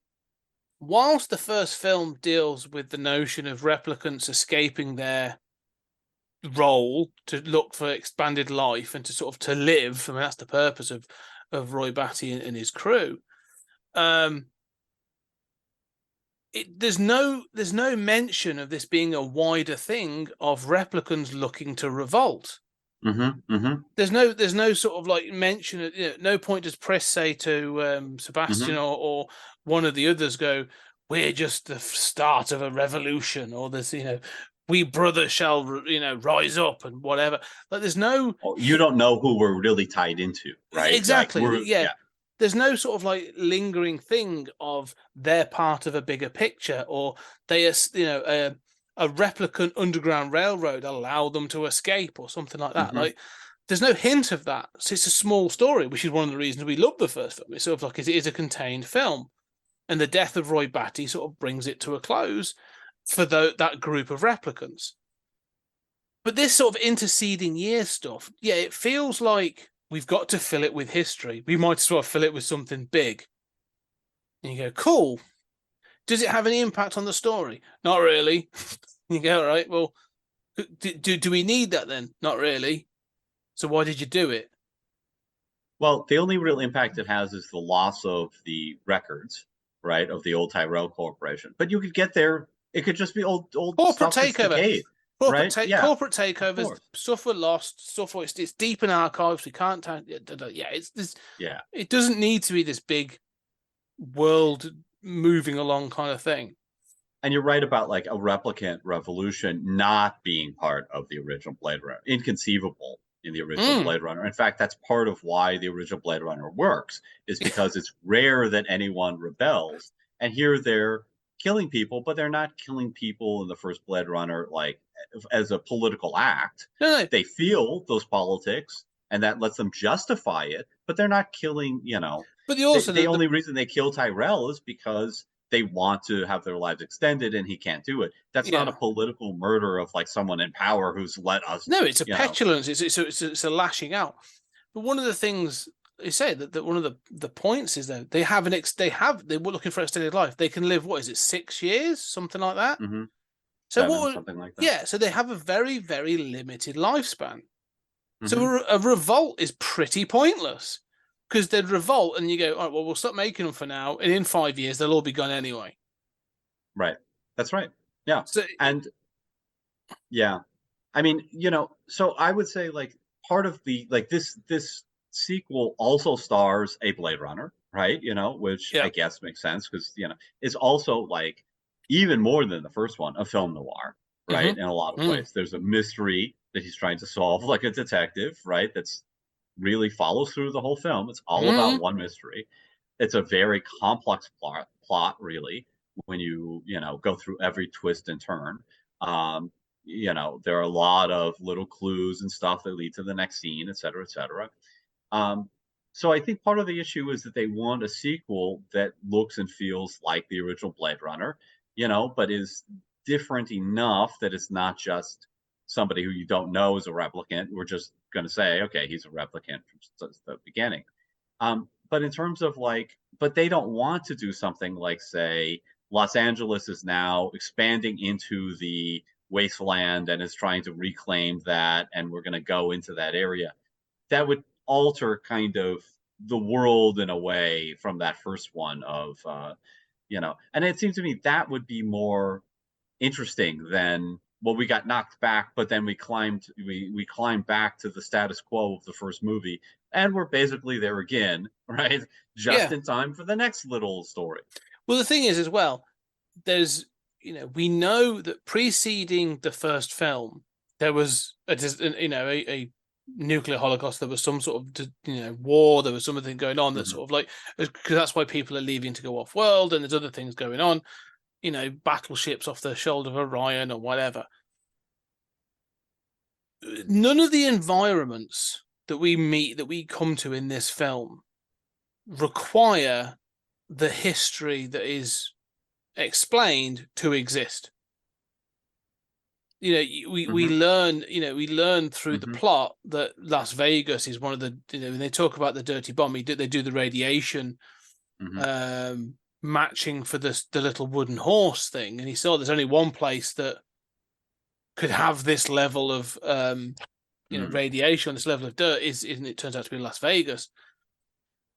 whilst the first film deals with the notion of replicants escaping their role to look for expanded life and to sort of to live, I mean, that's the purpose of Roy Batty and his crew. There's no mention of this being a wider thing of replicants looking to revolt. There's no sort of like mention. No point does Press say to Sebastian or one of the others go, "We're just the start of a revolution," or there's we brothers shall rise up and whatever. Like there's no. You don't know who we're really tied into, right? Exactly. Like yeah. There's no sort of like lingering thing of they're part of a bigger picture, or they a replicant underground railroad allow them to escape or something like that. Like there's no hint of that. So it's a small story, which is one of the reasons we love the first film. It's sort of like it is a contained film, and the death of Roy Batty sort of brings it to a close for that group of replicants. But this sort of interceding year stuff, yeah, it feels like we've got to fill it with history. We might as well fill it with something big. And you go, cool. Does it have any impact on the story? Not really. You go, all right, well, do we need that then? Not really. So why did you do it? Well, the only real impact it has is the loss of the records, right, of the old Tyrell Corporation. But you could get there. It could just be old corporate takeover. Corporate takeovers, stuff were lost, stuff it's deep in archives. We can't. It's this. Yeah, it doesn't need to be this big world moving along kind of thing. And you're right about like a replicant revolution not being part of the original Blade Runner. Inconceivable in the original Blade Runner. In fact, that's part of why the original Blade Runner works, is because it's rare that anyone rebels. And here they're killing people, but they're not killing people in the first Blade Runner like as a political act. No. They feel those politics, and that lets them justify it, but they're not killing, But the only reason they kill Tyrell is because they want to have their lives extended and he can't do it. That's not a political murder of like someone in power who's let us. No, it's a petulance. It's a lashing out. But one of the things they say that one of the points is that they were looking for extended life. They can live, what is it, 6 years, something like that. So something like that. Yeah, so they have a very, very limited lifespan. So a revolt is pretty pointless, because they'd revolt and you go, all right, well, we'll stop making them for now, and in 5 years they'll all be gone anyway. Right. That's right. Yeah. I mean, so I would say like part of the like this sequel also stars a Blade Runner, right? Which I guess makes sense because it's also like even more than the first one, a film noir, right? In a lot of ways, there's a mystery that he's trying to solve, like a detective, right? That's really follows through the whole film. It's all about one mystery. It's a very complex plot, really, when you go through every twist and turn. There are a lot of little clues and stuff that lead to the next scene, et cetera, et cetera. So I think part of the issue is that they want a sequel that looks and feels like the original Blade Runner, but is different enough that it's not just somebody who you don't know is a replicant. We're just going to say, okay, he's a replicant from the beginning. But in terms of but they don't want to do something like, say, Los Angeles is now expanding into the wasteland and is trying to reclaim that, and we're going to go into that area. That would alter kind of the world in a way from that first one of, and it seems to me that would be more interesting than, well, we got knocked back, but then we climbed back to the status quo of the first movie, and we're basically there again, right? Just in time for the next little story. Well, the thing is, as well, there's, we know that preceding the first film, there was a nuclear holocaust. There was some sort of war. There was something going on that sort of like, because that's why people are leaving to go off world, and there's other things going on. Battleships off the shoulder of Orion or whatever. None of the environments that we come to in this film require the history that is explained to exist. we learn, we learn through the Mhm. plot that Las Vegas is one of the, when they talk about the dirty bomb, they do the radiation Mhm. matching for the little wooden horse thing, and he saw there's only one place that could have this level of Mhm. radiation, this level of dirt and it turns out to be Las Vegas.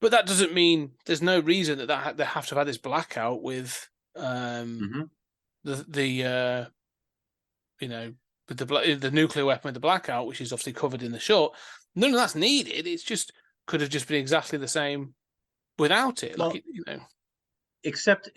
But that doesn't mean there's no reason that they have to have had this blackout with Mhm. the with the nuclear weapon with the blackout, which is obviously covered in the short. None of that's needed. It's just could have just been exactly the same without it. Well, except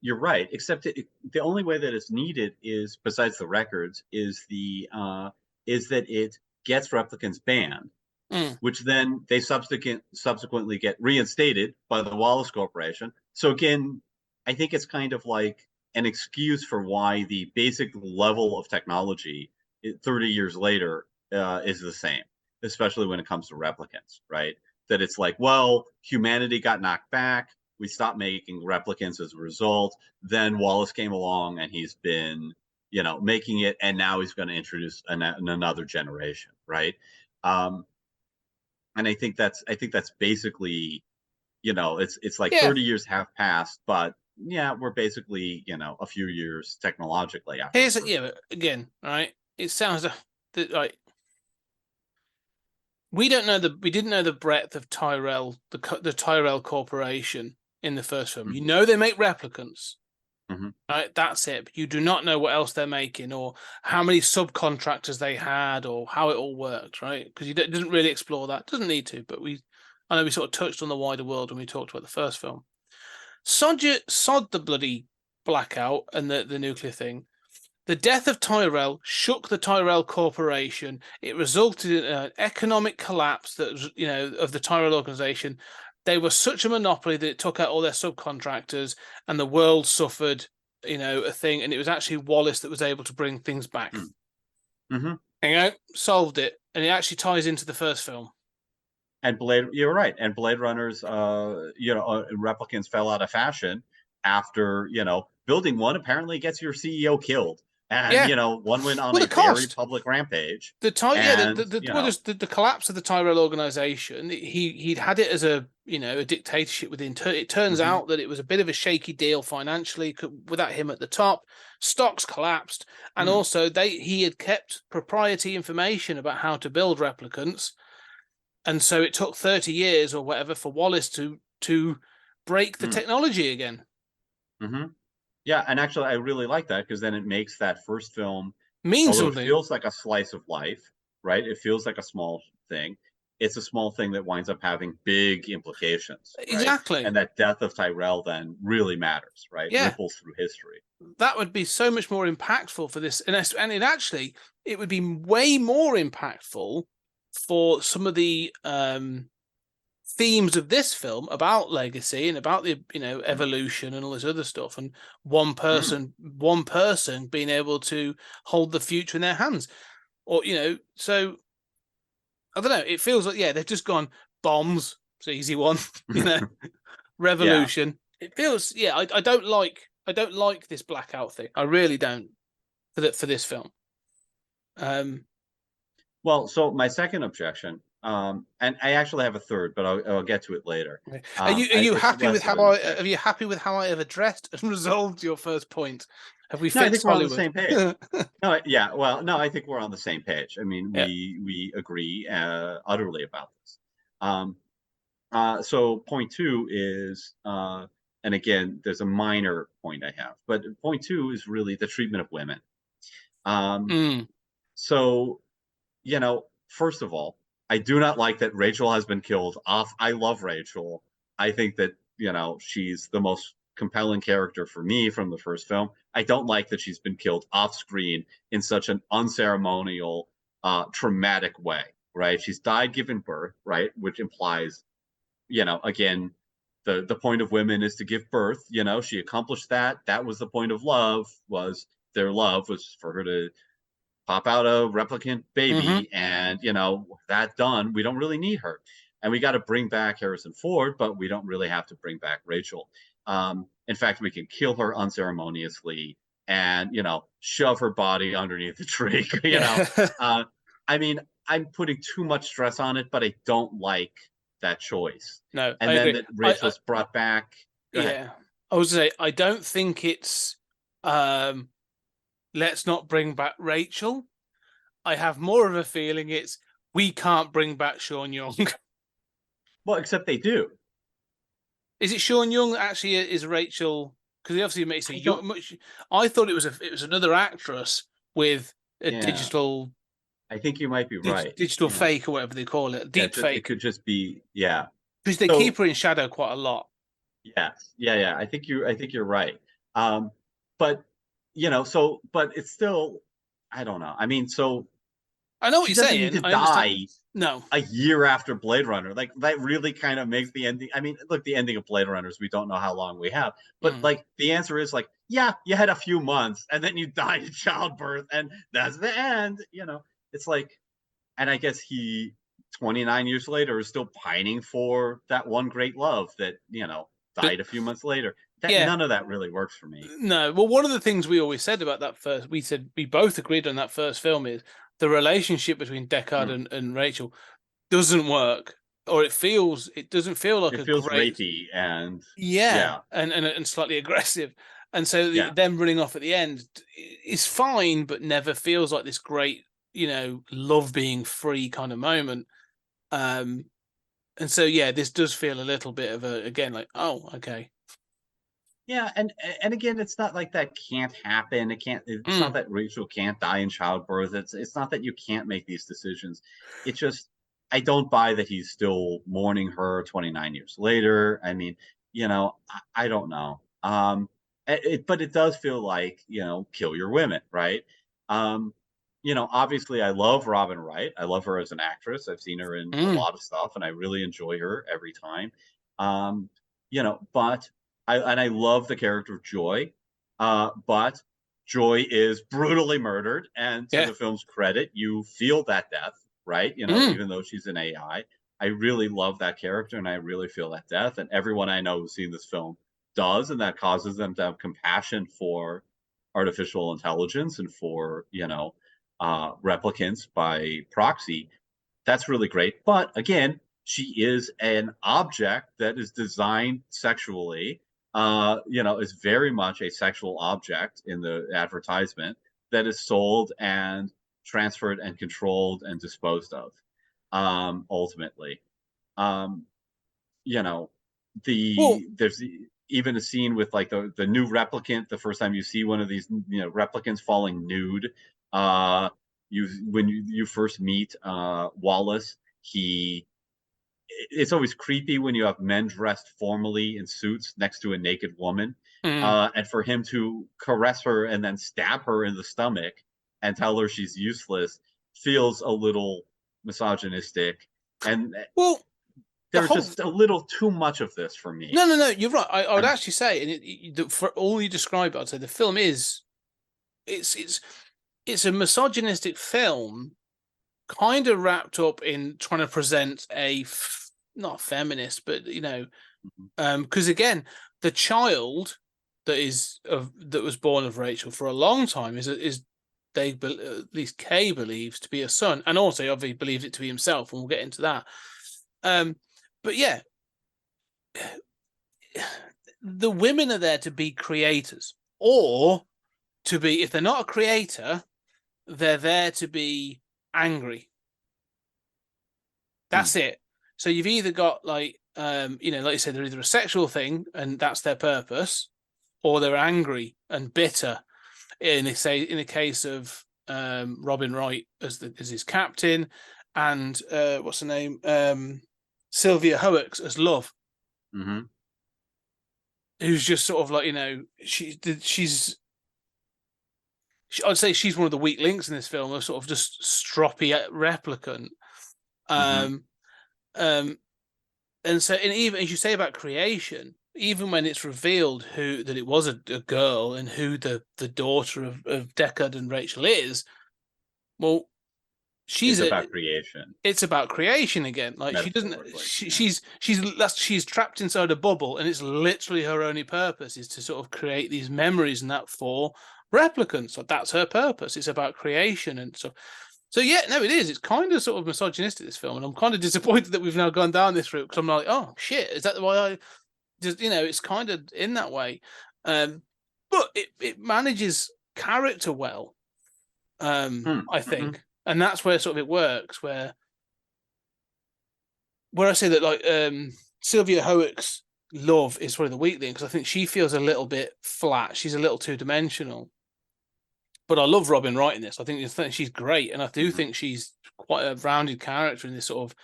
you're right. Except the only way that it's needed is, besides the records, is that it gets replicants banned, Mm. which then they subsequently get reinstated by the Wallace Corporation. So again, I think it's kind of like an excuse for why the basic level of technology 30 years later is the same, especially when it comes to replicants, right? That it's like, well, humanity got knocked back. We stopped making replicants as a result. Then Wallace came along and he's been, making it, and now he's going to introduce another generation, right? And I think that's basically, it's like Yeah. 30 years have passed, but yeah, we're basically, a few years technologically after. But again, right? It sounds like we didn't know the breadth of Tyrell, the Tyrell Corporation in the first film. Mhm. They make replicants, Mhm. right? That's it. But you do not know what else they're making, or how many subcontractors they had, or how it all worked, right? Because you didn't really explore that. Doesn't need to, but I know we sort of touched on the wider world when we talked about the first film. Sod the bloody blackout and the nuclear thing. The death of Tyrell shook the Tyrell Corporation. It resulted in an economic collapse of the Tyrell organization. They were such a monopoly that it took out all their subcontractors, and the world suffered, a thing. And it was actually Wallace that was able to bring things back. Mm-hmm. Solved it, and it actually ties into the first film. And you're right. And Blade Runner's, replicants fell out of fashion after, building one apparently gets your CEO killed. And, one went on a very public rampage. The collapse of the Tyrell organization. He'd had it as a dictatorship within. It turns out that it was a bit of a shaky deal financially without him at the top. Stocks collapsed, and also he had kept proprietary information about how to build replicants, and so it took 30 years or whatever for Wallace to break the technology again. Mm-hmm. Yeah, and actually, I really like that because then it makes that first film mean something. It feels like a slice of life, right? It feels like a small thing. It's a small thing that winds up having big implications, right? Exactly. And that death of Tyrell then really matters, right? Yeah. Ripples through history. That would be so much more impactful for this, and it would be way more impactful for some of the themes of this film about legacy and about the evolution and all this other stuff, and one person being able to hold the future in their hands, or so I don't know, it feels like they've just gone bombs, it's an easy one. Revolution. It feels I don't like this blackout thing. I really don't for this film. Well, so my second objection, and I actually have a third, but I'll get to it later. Okay. Are you happy with how I have addressed and resolved your first point? Have we fixed I think we're Hollywood? on the same page. No, I think we're on the same page. I mean, Yeah. we agree utterly about this. So point two is, and again, there's a minor point I have, but point two is really the treatment of women. So, first of all, I do not like that Rachel has been killed off. I love Rachel. I think that, she's the most compelling character for me from the first film. I don't like that she's been killed off screen in such an unceremonial, traumatic way, right? She's died giving birth, right? Which implies, again, the point of women is to give birth. She accomplished that. That was the point of love, their love was for her to pop out a replicant baby, and that done, we don't really need her, and we got to bring back Harrison Ford, but we don't really have to bring back Rachel. In fact, we can kill her unceremoniously and shove her body underneath the tree. I mean, I'm putting too much stress on it, but I don't like that choice. No, And I then agree. that Rachel's brought back. Go ahead. Yeah, I was gonna say I don't think it's let's not bring back Rachel. I have more of a feeling it's we can't bring back Sean Young. Well, except they do. Is it Sean Young that actually is Rachel? Because he obviously makes a young. I thought it was another actress with a digital. I think you might be right. Digital fake or whatever they call it, deep fake. It could just be because they keep her in shadow quite a lot. Yes, yeah. I think you're right. But but it's still, I don't know. I mean, so I know what she you're doesn't saying. need to die. No, a year after Blade Runner, like that really kind of makes the ending. I mean, look, the ending of Blade Runners, we don't know how long we have, but like the answer is like, yeah, you had a few months and then you died in childbirth, and that's the end. It's like, and I guess he 29 years later is still pining for that one great love that died a few months later. None of that really works for me. No, well, one of the things we always said about that we both agreed on that first film is the relationship between Deckard and Rachel doesn't work, or it doesn't feel like it feels rapey and and slightly aggressive, and so them running off at the end is fine, but never feels like this great love being free kind of moment. And so this does feel a little bit of like, oh, okay. Yeah, and again, it's not like that can't happen. It's not that Rachel can't die in childbirth. It's not that you can't make these decisions. It's just, I don't buy that he's still mourning her 29 years later. I mean, I don't know. But it does feel like, kill your women, right? Obviously I love Robin Wright. I love her as an actress. I've seen her in a lot of stuff and I really enjoy her every time. But I love the character of Joy, but Joy is brutally murdered, and to the film's credit, you feel that death, right? Even though she's an AI. I really love that character, and I really feel that death, and everyone I know who's seen this film does, and that causes them to have compassion for artificial intelligence and for, replicants by proxy. That's really great. But again, she is an object that is designed sexually, is very much a sexual object in the advertisement that is sold and transferred and controlled and disposed of. Ultimately, there's even a scene with like the new replicant. The first time you see one of these, replicants falling nude, when you first meet Wallace, it's always creepy when you have men dressed formally in suits next to a naked woman, and for him to caress her and then stab her in the stomach and tell her she's useless feels a little misogynistic. And there's just a little too much of this for me. No, you're right. I would actually say, and for all you describe it, I'd say the film is it's a misogynistic film, kind of wrapped up in trying to present not feminist, but because again, the child that was born of Rachel for a long time is at least Kay believes to be a son, and also obviously believes it to be himself, and we'll get into that. But yeah, the women are there to be creators, or to be, if they're not a creator, they're there to be angry. That's it. So you've either got like you said, they're either a sexual thing and that's their purpose, or they're angry and bitter. In the case of Robin Wright as his captain, and what's her name, Sylvia Hoeks as Love, who's just sort of like I'd say she's one of the weak links in this film, a sort of just stroppy replicant. And so, even as you say about creation, even when it's revealed that it was a girl and who the daughter of Deckard and Rachel is, well, it's about creation. It's about creation again. Like she doesn't. She's trapped inside a bubble, and it's literally her only purpose is to sort of create these memories and that for replicants. Like, that's her purpose. It's about creation and so. So yeah, no, it is. It's kind of sort of misogynistic, this film, and I'm kind of disappointed that we've now gone down this route, because I'm like, oh shit, is that why I just, it's kind of in that way. But it manages character well, I think, and that's where sort of it works. Where I say that, like, Sylvia Hoek's love is probably the weak thing, because I think she feels a little bit flat. She's a little two-dimensional. But I love Robin Wright in this. I think she's great, and I do think she's quite a rounded character in this sort of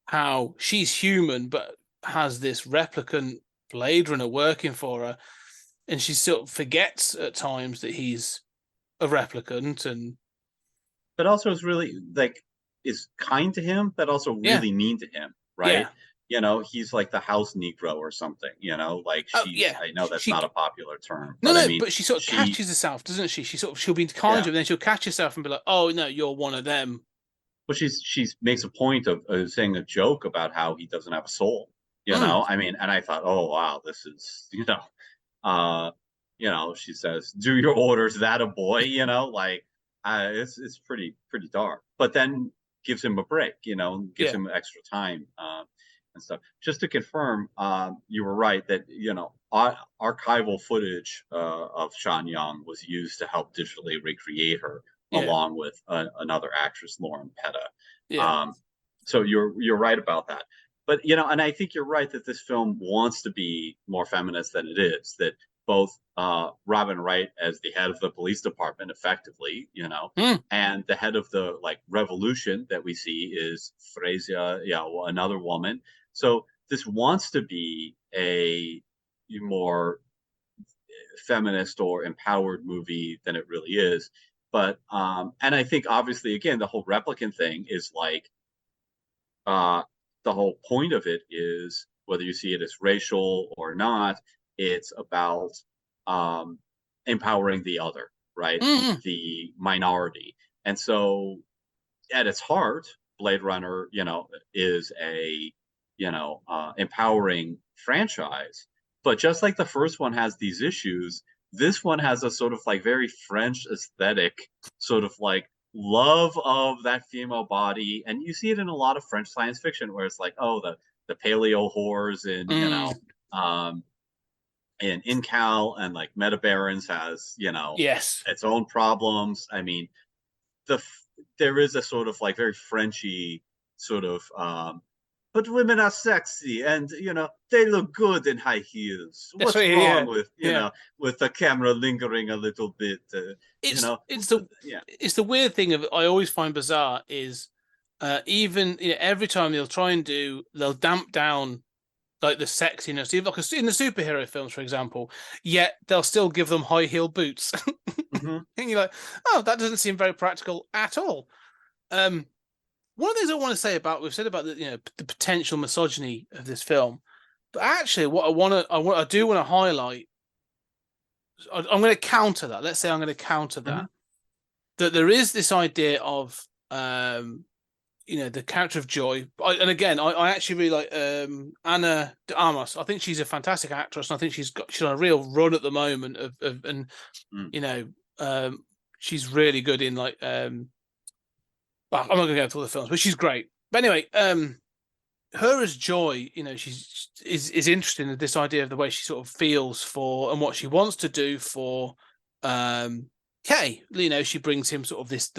how she's human but has this replicant Blade Runner working for her, and she sort of forgets at times that he's a replicant, and but also is really like is kind to him, but also really mean to him, right? Yeah. He's like the house Negro or something, like I know that's not a popular term. No, but no, I mean, but she sort of catches herself, doesn't she? She'll be kind to him, and then she'll catch herself and be like, oh no, you're one of them. Well, she makes a point of saying a joke about how he doesn't have a soul, I mean, and I thought, oh wow, this is, she says, do your orders, that a boy, like it's pretty dark, but then gives him a break, gives him extra time and stuff. Just to confirm, you were right that archival footage of Sean Young was used to help digitally recreate her, along with another actress, Lauren Petta. So you're right about that. But and I think you're right that this film wants to be more feminist than it is. That both Robin Wright as the head of the police department, effectively, and the head of the revolution that we see is Freysia, another woman. So this wants to be a more feminist or empowered movie than it really is. But and I think obviously, again, the whole replicant thing is the whole point of it is, whether you see it as racial or not, it's about empowering the other, right? The minority. And so at its heart, Blade Runner, is a, empowering franchise. But just like the first one has these issues, this one has a sort of very French aesthetic, sort of love of that female body. And you see it in a lot of French science fiction, where it's the paleo whores in, in Incal, and Meta Barons has, its own problems. I mean, there is a sort of very Frenchy sort of, but women are sexy, and they look good in high heels. What's wrong with with the camera lingering a little bit? It's the weird thing of, I always find bizarre is even every time they'll damp down the sexiness, even in the superhero films, for example, yet they'll still give them high heel boots. And you're like, oh, that doesn't seem very practical at all. One of the things I want to say about, we've said about the potential misogyny of this film, but actually what I do want to highlight, I'm going to counter that. Let's say I'm going to counter that, that there is this idea of the character of Joy. And again, I actually really like Ana de Armas. I think she's a fantastic actress, and I think she's on a real run at the moment she's really good in I'm not going to go through all the films, but she's great. But anyway, her as Joy, she's is interesting in this idea of the way she sort of feels for and what she wants to do for Kay. She brings him sort of this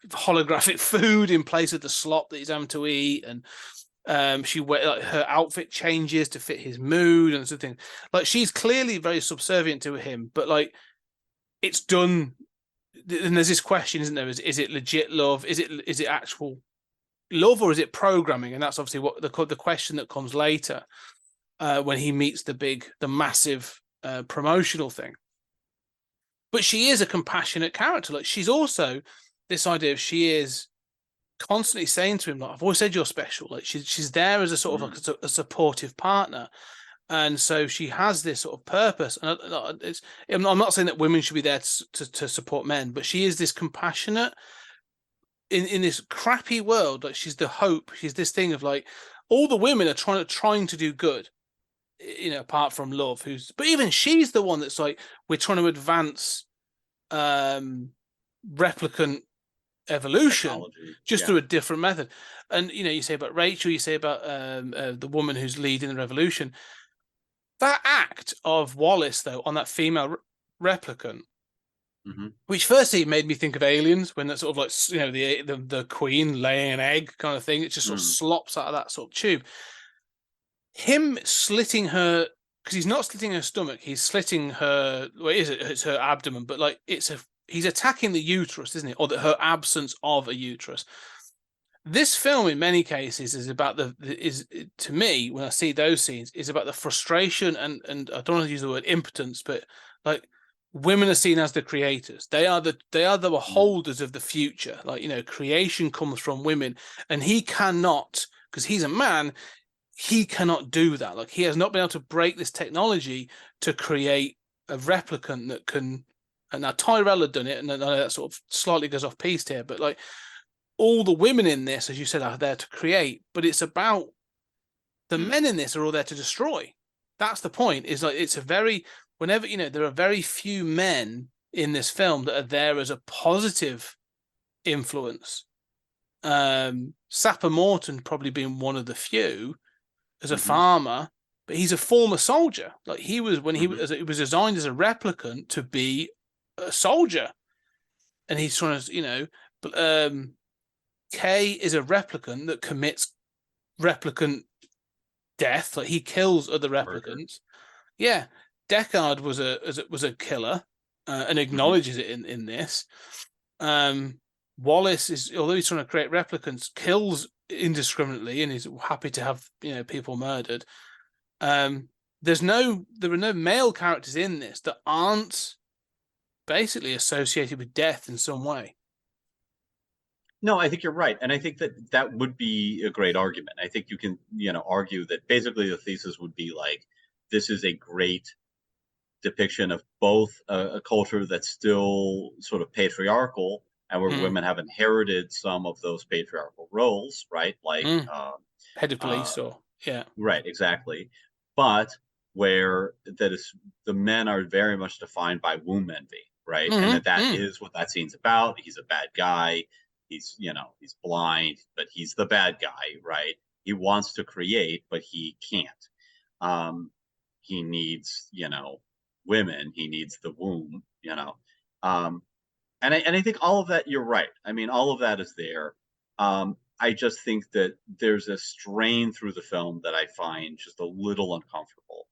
holographic food in place of the slop that he's having to eat, and her outfit changes to fit his mood and something. She's clearly very subservient to him, but it's done. And there's this question, isn't there? Is it legit love? Is it actual love, or is it programming? And that's obviously what the question that comes later when he meets the massive promotional thing. But she is a compassionate character. She's also this idea of, she is constantly saying to him, I've always said you're special. She's there as a sort of a supportive partner. And so she has this sort of purpose. And I'm not saying that women should be there to support men, but she is this compassionate in this crappy world. She's the hope. She's this thing of all the women are trying to do good, apart from Love, but even she's the one that's we're trying to advance replicant evolution Technology, just yeah. through a different method. And you say about Rachel, you say about the woman who's leading the revolution. That act of Wallace, though, on that female replicant, which firstly made me think of Aliens, when that sort of like the queen laying an egg kind of thing. It just sort of slops out of that sort of tube. Him slitting her, because he's not slitting her stomach, he's slitting her. What is it? It's her abdomen, but like he's attacking the uterus, isn't it? Or her absence of a uterus. This film, in many cases, is about to me, when I see those scenes, is about the frustration and I don't want to use the word impotence, but like women are seen as the creators. They are the holders of the future. Like, creation comes from women, and he cannot, because he's a man, he cannot do that. Like, he has not been able to break this technology to create a replicant that can. And now Tyrell had done it, and I know that sort of slightly goes off piste here, but like, all the women in this, as you said, are there to create, but it's about the men in this are all there to destroy. That's the point. Is like, it's a very, whenever, there are very few men in this film that are there as a positive influence. Sapper Morton probably being one of the few as a farmer, but he's a former soldier. Like, he was, when he was designed as a replicant to be a soldier, and he's trying to, Kay is a replicant that commits replicant death. Like, he kills other replicants. Yeah, Deckard was a killer, and acknowledges it in this. Wallace is, although he's trying to create replicants, kills indiscriminately, and he's happy to have people murdered. There are no male characters in this that aren't basically associated with death in some way. No, I think you're right. And I think that would be a great argument. I think you can, argue that basically the thesis would be like, this is a great depiction of both a culture that's still sort of patriarchal, and where women have inherited some of those patriarchal roles, right? Like head of police, right, exactly. But where the men are very much defined by womb envy, right? And that is what that scene's about. He's a bad guy. He's blind, but he's the bad guy, right? He wants to create, but he can't. He needs, women. He needs the womb, and I think all of that, you're right. I mean, all of that is there. I just think that there's a strain through the film that I find just a little uncomfortable.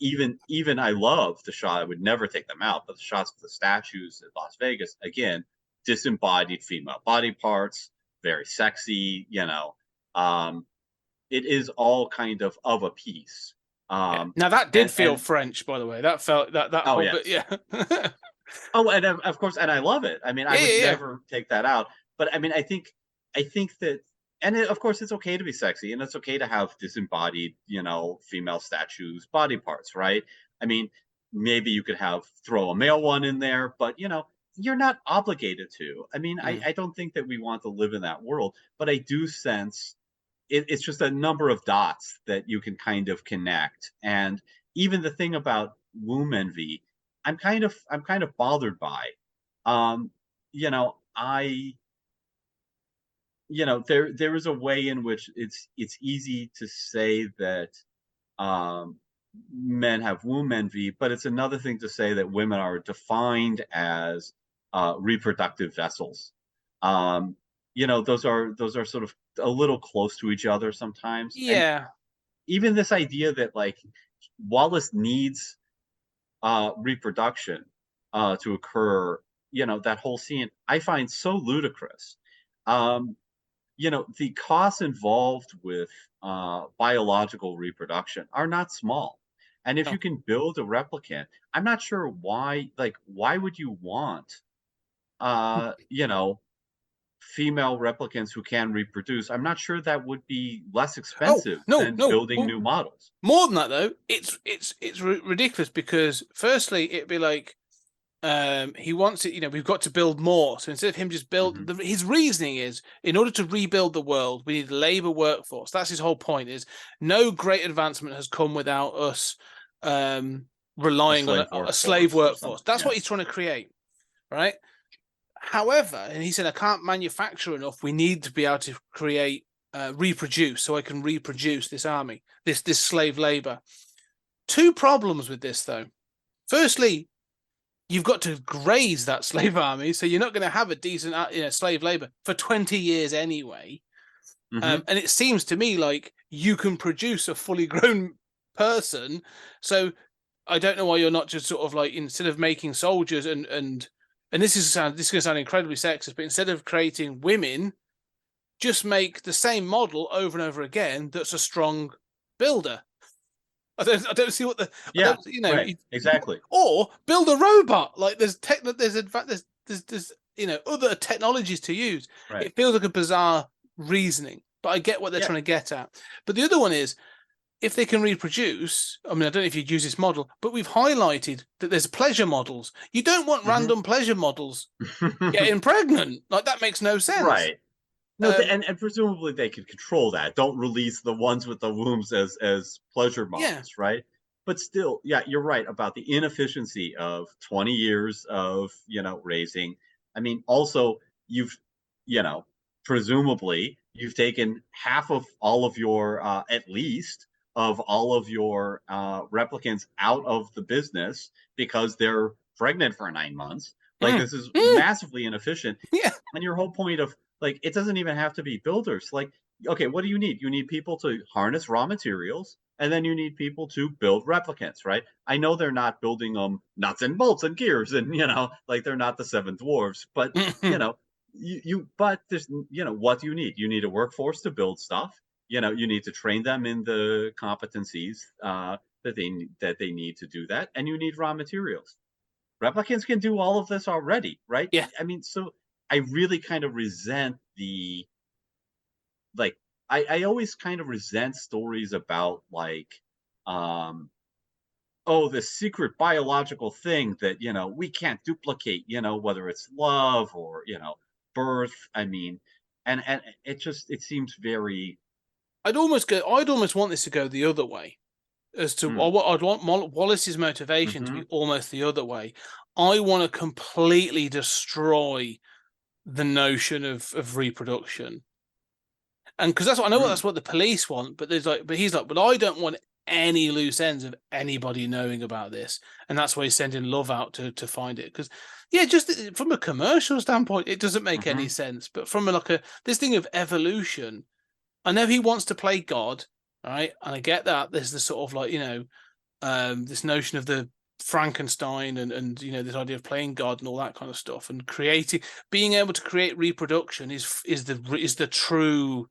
Even I love the shot. I would never take them out, but the shots of the statues at Las Vegas, again, disembodied female body parts, very sexy, it is all kind of a piece. Now that did feel French, by the way. That felt that whole bit, yeah. Oh, and of course, and I love it. I mean, I would never take that out. But I mean, I think that, and of course, it's okay to be sexy, and it's okay to have disembodied, female statues, body parts, right? I mean, maybe you could throw a male one in there, but you're not obligated to. I mean, I don't think that we want to live in that world, but I do sense it's just a number of dots that you can kind of connect. And even the thing about womb envy, I'm kind of bothered by. There is a way in which it's easy to say that men have womb envy, but it's another thing to say that women are defined as reproductive vessels. Those are sort of a little close to each other sometimes. Yeah. And even this idea that like Wallace needs reproduction to occur, that whole scene, I find so ludicrous. The costs involved with biological reproduction are not small. And if you can build a replicant, I'm not sure why would you want, female replicants who can reproduce? I'm not sure that would be less expensive than building new models. More than that, though, it's ridiculous, because firstly, it'd be like, he wants it, we've got to build more. So instead of him just his reasoning is, in order to rebuild the world, we need a labor workforce. That's his whole point, is no great advancement has come without us relying on a slave workforce. That's what he's trying to create. right? However, and he said, I can't manufacture enough. We need to be able to create, reproduce, so I can reproduce this army, this slave labor. Two problems with this, though. Firstly, you've got to graze that slave army, so you're not going to have a decent slave labor for 20 years anyway. And it seems to me like you can produce a fully grown person. So I don't know why you're not just sort of like, instead of making soldiers and this is going to sound incredibly sexist, but instead of creating women, just make the same model over and over again. That's a strong builder. I don't see what the right, exactly. Or build a robot. Like there's other technologies to use. Right. It feels like a bizarre reasoning, but I get what they're trying to get at. But the other one is, if they can reproduce, I mean, I don't know if you'd use this model, but we've highlighted that there's pleasure models. You don't want random pleasure models getting pregnant. Like, that makes no sense. Right. No, and presumably they could control that. Don't release the ones with the wombs as pleasure models, right? But still, yeah, you're right about the inefficiency of 20 years of, raising. I mean, also, presumably you've taken half of all of your, at least, of all of your replicants out of the business because they're pregnant for 9 months. Like, this is massively inefficient. Yeah. And your whole point of, like, it doesn't even have to be builders. Like, okay, what do you need? You need people to harness raw materials, and then you need people to build replicants, right? I know they're not building them nuts and bolts and gears, and like they're not the Seven Dwarves, but but there's what do you need? You need a workforce to build stuff. You need to train them in the competencies that they need to do that, and you need raw materials. Replicants can do all of this already, right? Yeah. I mean, so I really kind of resent I always kind of resent stories about like, the secret biological thing that, we can't duplicate, whether it's love or, birth. I mean, and it seems very. I'd almost want this to go the other way, as to what I'd want Wallace's motivation to be almost the other way. I want to completely destroy the notion of reproduction, and because that's what I know, that's what the police want. But he's like, but I don't want any loose ends of anybody knowing about this, and that's why he's sending Love out to find it. Because just from a commercial standpoint, it doesn't make any sense. But from this thing of evolution, I know he wants to play God, right? And I get that. There's this sort of like, this notion of the Frankenstein and this idea of playing God and all that kind of stuff, and being able to create reproduction is the true,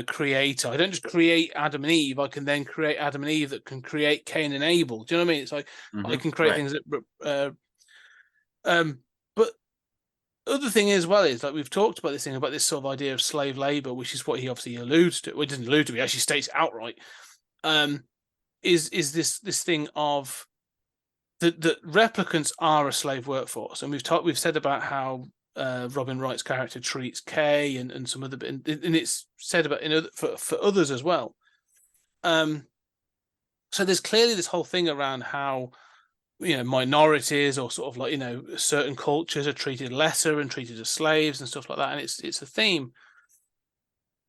creator. I don't just create Adam and Eve. I can then create Adam and Eve that can create Cain and Abel. Do you know what I mean? It's like I can create things that, but other thing as well is, like, we've talked about this sort of idea of slave labor, which is what he obviously alludes to. Well, it doesn't allude to, he actually states outright. Is this thing of that replicants are a slave workforce, and we've said about how Robin Wright's character treats Kay and some other bit, and it's said about for others as well. So there's clearly this whole thing around how minorities or sort of like certain cultures are treated lesser and treated as slaves and stuff like that, and it's a theme.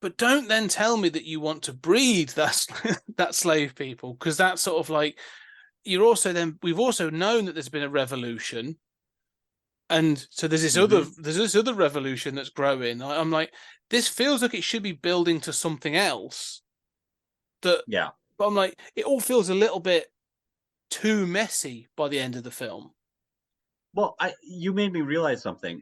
But don't then tell me that you want to breed that slave people, because that's sort of like, we've also known that there's been a revolution, and so there's this other revolution that's growing. I'm like, this feels like it should be building to something else. But I'm like, it all feels a little bit too messy by the end of the film. Well, you made me realize something.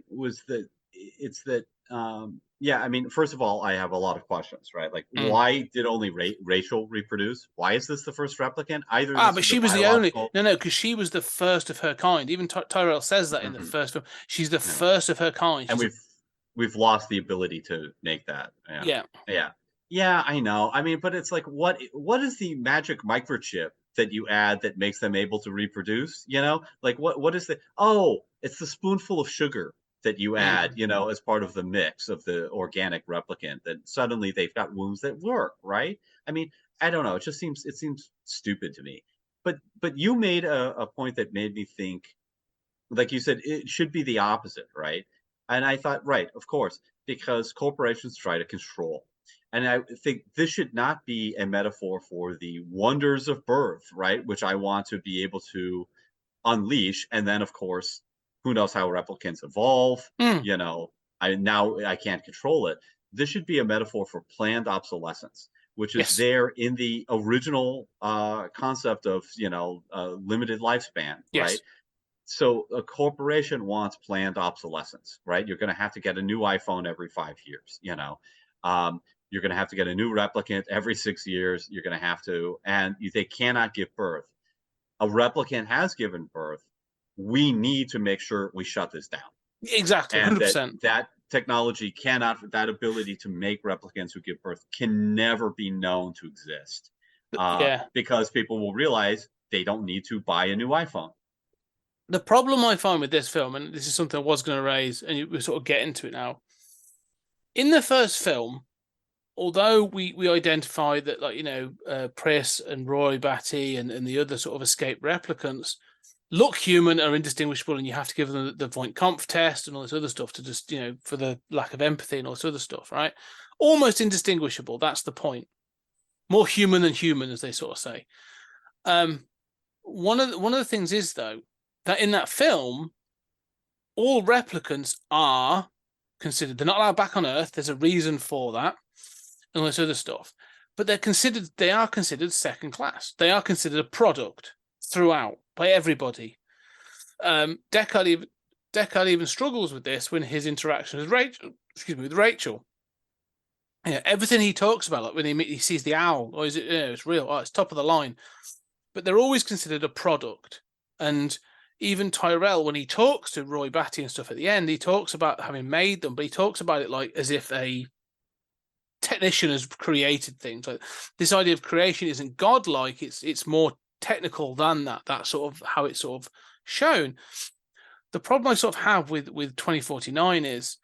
I mean, first of all, I have a lot of questions, right? Like, why did only Rachel reproduce? Why is this the first replicant? But she was the only. No, because she was the first of her kind. Even Tyrell says that in the first film. She's the first of her kind. And we've lost the ability to make that. Yeah, I know. I mean, but it's like, what is the magic microchip that you add that makes them able to reproduce? Like, what is it's the spoonful of sugar that you add, as part of the mix of the organic replicant, that suddenly they've got wombs that work, right? I mean, I don't know. It seems stupid to me. But you made a point that made me think, like you said, it should be the opposite, right? And I thought, right, of course, because corporations try to control. And I think this should not be a metaphor for the wonders of birth, right? Which I want to be able to unleash. And then, of course, who knows how replicants evolve? Mm, You know, I can't control it. This should be a metaphor for planned obsolescence, which is yes, there in the original concept of limited lifespan, right? yes. So a corporation wants planned obsolescence, right? You're going to have to get a new iPhone every 5 years. You're going to have to get a new replicant every 6 years. You're going to have to, and they cannot give birth. A replicant has given birth. We need to make sure we shut this down, Exactly, and that 100%. that technology cannot, that ability to make replicants who give birth can never be known to exist, Yeah. because people will realize they don't need to buy a new iPhone. The problem I find with this film, and this is something I was going to raise, and we sort of get into it now. In the first film, although we identify that, like, Pris and Roy Batty and the other sort of escaped replicants look human, are indistinguishable, and you have to give them the Voight Kampf test and all this other stuff to just, for the lack of empathy and all this other stuff, right? Almost indistinguishable. That's the point. More human than human, as they sort of say. One of the things is, though, that in that film, all replicants are considered, they're not allowed back on Earth. There's a reason for that, and all this other stuff. But they are considered second class. They are considered a product throughout by everybody. Deckard even struggles with this when his interaction with Rachel. Everything he talks about, like when he sees the owl, or is it, it's real, it's top of the line. But they're always considered a product. And even Tyrell, when he talks to Roy Batty and stuff at the end, he talks about having made them, but he talks about it like as if a technician has created things. Like, this idea of creation isn't godlike; it's more technical than that. That's sort of how it's sort of shown. The problem I sort of have with 2049 is,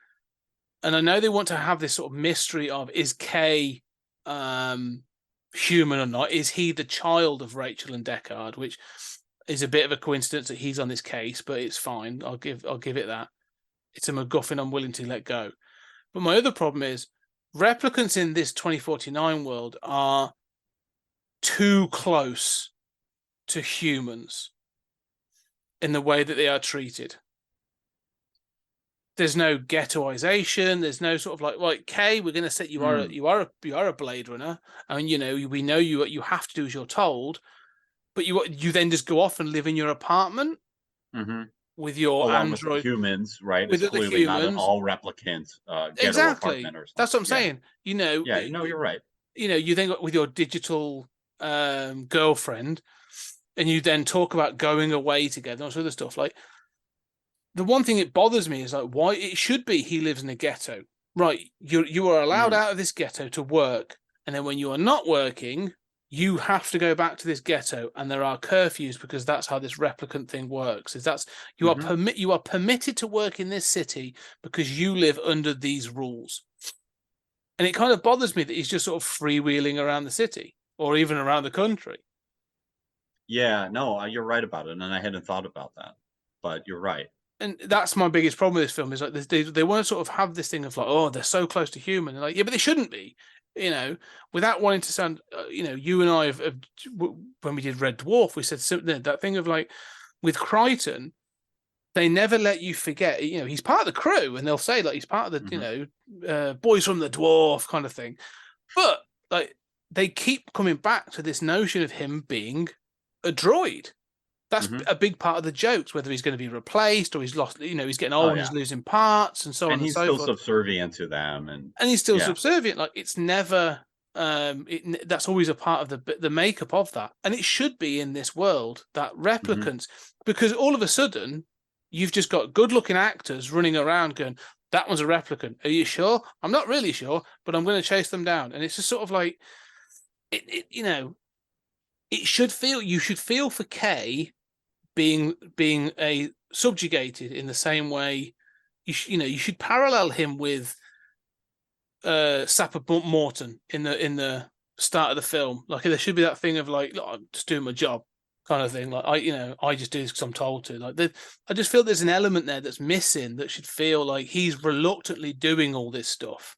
and I know they want to have this sort of mystery of, is Kay human or not? Is he the child of Rachel and Deckard? Which is a bit of a coincidence that he's on this case, but it's fine. I'll give it that. It's a MacGuffin I'm willing to let go. But my other problem is, replicants in this 2049 world are too close to humans in the way that they are treated. There's no ghettoization. There's no sort of like Kay, we're going to set you are a Blade Runner, and we know you have to do as you're told, but you then just go off and live in your apartment with your along android with the humans, right? with It's other clearly not an humans. all replicant ghetto Exactly. apartment or something. That's what I'm saying. Yeah, no, you're right. You then got with your digital girlfriend, and you then talk about going away together and all this other stuff. Like, the one thing that bothers me is, like, why it should be he lives in a ghetto, right? You are allowed out of this ghetto to work, and then when you are not working, you have to go back to this ghetto, and there are curfews because that's how this replicant thing works. You are permitted to work in this city because you live under these rules. And it kind of bothers me that he's just sort of freewheeling around the city or even around the country. Yeah, no, you're right about it, and I hadn't thought about that, but you're right. And that's my biggest problem with this film, is like they want to sort of have this thing of like, oh, they're so close to human, and like, yeah, but they shouldn't be, without wanting to sound, you and I have when we did Red Dwarf, we said that thing of like, with Crichton, they never let you forget, he's part of the crew, and they'll say like he's part of the, boys from the dwarf kind of thing, but like they keep coming back to this notion of him being a droid. That's a big part of the jokes, whether he's going to be replaced or he's lost, he's getting old and he's losing parts and so on and he's so still forth. subservient to them. And he's still subservient. Like, it's never, that's always a part of the makeup of that. And it should be in this world, that replicants, because all of a sudden you've just got good looking actors running around going, that one's a replicant. Are you sure? I'm not really sure, but I'm going to chase them down. And it's just sort of like, you should feel for Kay being a subjugated in the same way. You should parallel him with Sapper Morton in the start of the film. Like, there should be that thing of like, I'm just doing my job kind of thing. Like I just do this because I'm told to. Like I just feel there's an element there that's missing that should feel like he's reluctantly doing all this stuff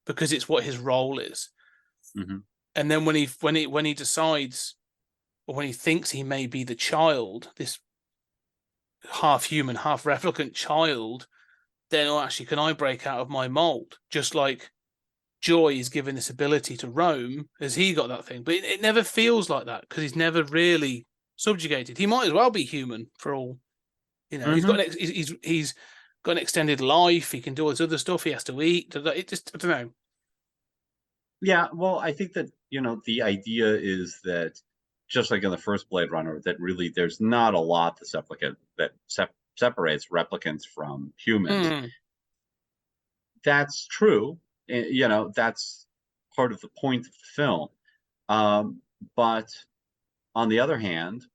because it's what his role is. Mm-hmm. And then when he decides, or when he thinks he may be the child, this half human, half replicant child, then actually, can I break out of my mold? Just like Joy is given this ability to roam, as he got that thing, but it never feels like that because he's never really subjugated. He might as well be human for all, Mm-hmm. He's got an extended life. He can do all this other stuff. He has to eat. It just, I don't know. Yeah, well, I think that, the idea is that just like in the first Blade Runner, that really there's not a lot that separates replicants from humans. That's true. That's part of the point of the film. But on the other hand,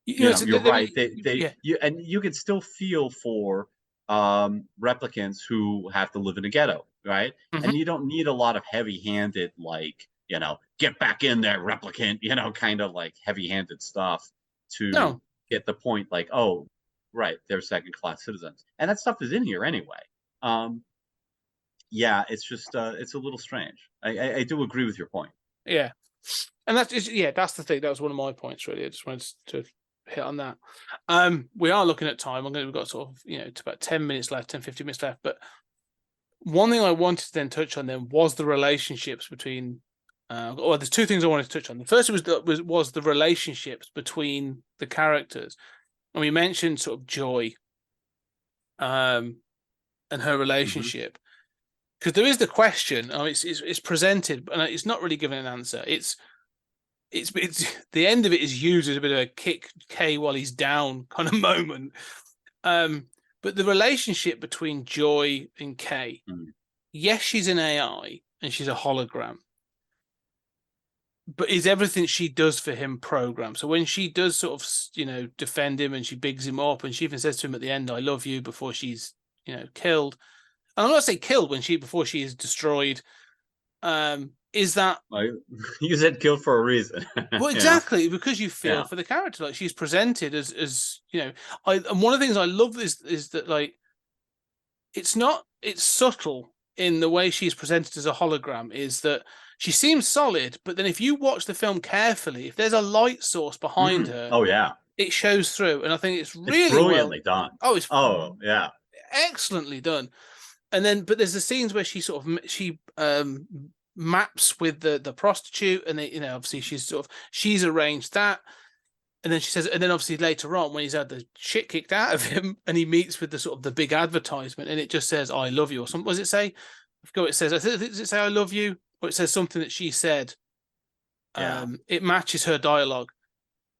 you're right. You can still feel for replicants who have to live in a ghetto, right? Mm-hmm. And you don't need a lot of heavy-handed, like, get back in there, replicant, kind of like heavy-handed stuff to get the point, like, oh, right, they're second-class citizens. And that stuff is in here anyway. Yeah, it's just, it's a little strange. I do agree with your point. Yeah. And that's the thing. That was one of my points, really. I just wanted to hit on that. We are looking at time. We've got sort of, it's about 10 minutes left, 10, 15 minutes left. But one thing I wanted to then touch on then was the relationships between, there's two things I wanted to touch on. The first was the relationships between the characters. And we mentioned sort of Joy and her relationship. Because there is the question, it's presented, and it's not really given an answer. It's the end of it is used as a bit of a kick K while he's down kind of moment. But the relationship between Joy and Kay, yes, she's an AI and she's a hologram, but is everything she does for him programmed? So when she does sort of, defend him and she bigs him up, and she even says to him at the end, "I love you," before she's, killed. And I'm not saying killed before she is destroyed. Is that you said killed for a reason? Well, exactly, because you feel for the character, like she's presented as and one of the things I love is that, like, it's subtle in the way she's presented as a hologram, is that she seems solid, but then if you watch the film carefully, if there's a light source behind her, it shows through, and I think it's really brilliantly done. Yeah, excellently done. And then, but there's the scenes where she maps with the prostitute, and obviously she's arranged that, and then she says, and then obviously later on when he's had the shit kicked out of him, and he meets with the sort of the big advertisement, and it just says "I love you" or something. What does it say? I forgot what it says. Does it say "I love you," or it says something that she said? It matches her dialogue,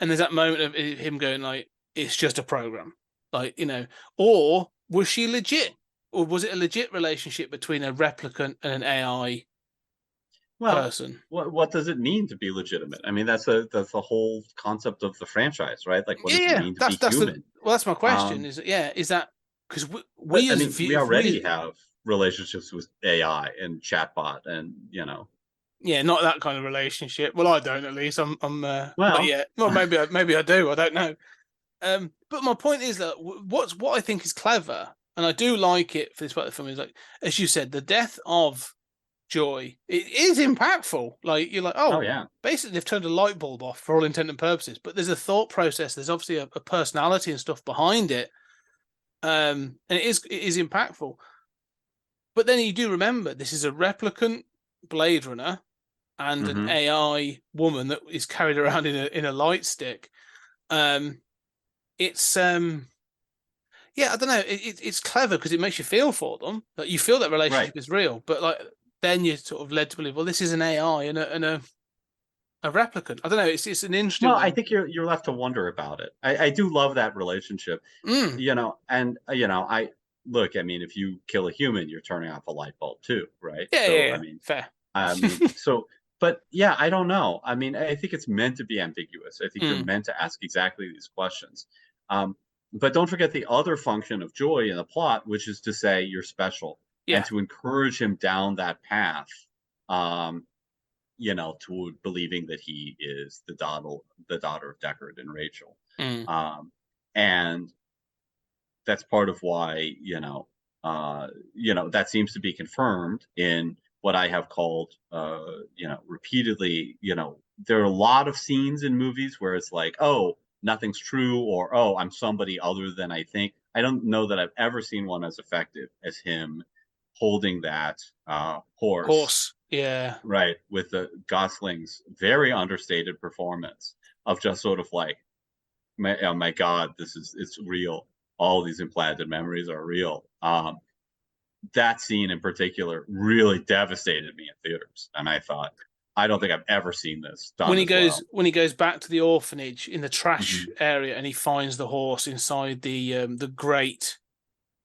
and there's that moment of him going like, "It's just a program," like, or was she legit? Or was it a legit relationship between a replicant and an AI person? What does it mean to be legitimate? I mean, that's the whole concept of the franchise, right? Like, what does it mean to be human? That's my question. Is that because we already have relationships with AI and chatbot, and not that kind of relationship. Well, I don't, at least. I'm not yet. Well, maybe I do. I don't know. But my point is that what I think is clever, and I do like it for this part of the film, is, like, as you said, the death of Joy, it is impactful. Like, you're like, oh yeah, basically they've turned a light bulb off for all intent and purposes. But there's a thought process. There's obviously a personality and stuff behind it, and it is impactful. But then you do remember this is a replicant Blade Runner and an AI woman that is carried around in a light stick. It's I don't know. It's clever because it makes you feel for them. Like, you feel that relationship is real, but like then you're sort of led to believe, well, this is an AI and a replicant. I don't know. It's an interesting. Well, I think you're left to wonder about it. I do love that relationship. And I look. I mean, if you kill a human, you're turning off a light bulb too, right? Yeah. I mean, fair. But yeah, I don't know. I mean, I think it's meant to be ambiguous. I think you're meant to ask exactly these questions. But don't forget the other function of Joy in the plot, which is to say you're special and to encourage him down that path. to believing that he is the daughter of Deckard and Rachel. Mm. And that's part of why, that seems to be confirmed in what I have called, repeatedly, there are a lot of scenes in movies where it's like, oh, nothing's true, or, oh, I'm somebody other than I think. I don't know that I've ever seen one as effective as him holding that horse, Yeah. right, with the Gosling's very understated performance of just sort of like, oh my God, it's real. All these implanted memories are real. That scene in particular really devastated me in theaters, and I thought, I don't think I've ever seen this done When he goes back to the orphanage in the trash Mhm. area, and he finds the horse inside the grate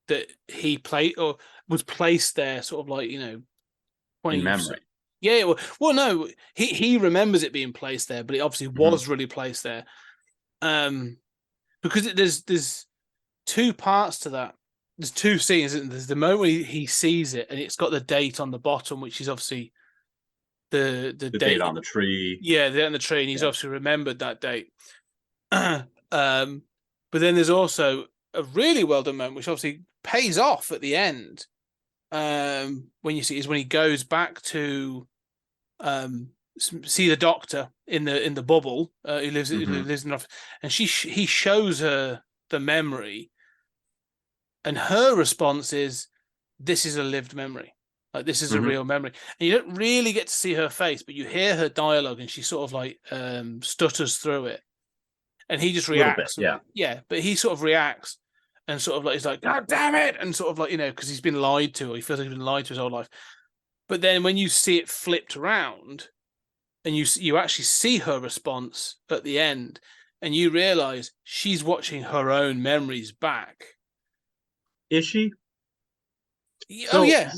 that he played or was placed there, sort of like 20 In memory. Yeah, well, no, he remembers it being placed there, but it obviously was really placed there. Because there's two parts to that. There's two scenes. There's the moment when he sees it, and it's got the date on the bottom, which is obviously the date on the tree. Yeah, the date on the tree, and he's obviously remembered that date. But then there's also a really well done moment, which obviously pays off at the end. When you see is when he goes back to see the doctor in the bubble who lives in the office, and he shows her the memory, and her response is, "This is a lived memory. Like, this is a real memory." And you don't really get to see her face, but you hear her dialogue, and she sort of like stutters through it, and he just reacts. A little bit, yeah. But he sort of reacts and sort of like, he's like, "God damn it!" and sort of like, because he's been lied to, or he feels like he's been lied to his whole life. But then when you see it flipped around, and you actually see her response at the end, and you realize she's watching her own memories back. Is she? Oh yeah,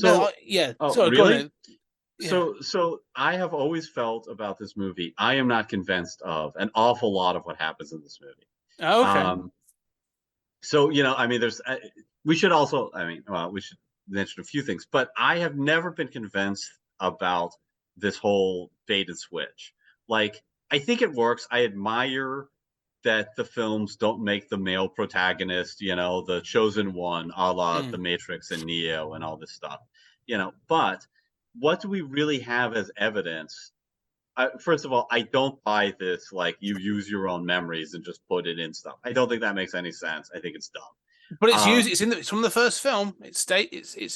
yeah. Oh, Sorry, really? go on. Yeah. So I have always felt about this movie, I am not convinced of an awful lot of what happens in this movie. Oh, okay. So I mean, we should also, we should mention a few things, but I have never been convinced about this whole bait and switch. Like, I think it works. I admire that the films don't make the male protagonist, the chosen one, a la The Matrix and Neo and all this stuff, but what do we really have as evidence? First of all, I don't buy this, like, you use your own memories and just put it in stuff. I don't think that makes any sense. I think it's dumb. But it's used. It's from the first film. It's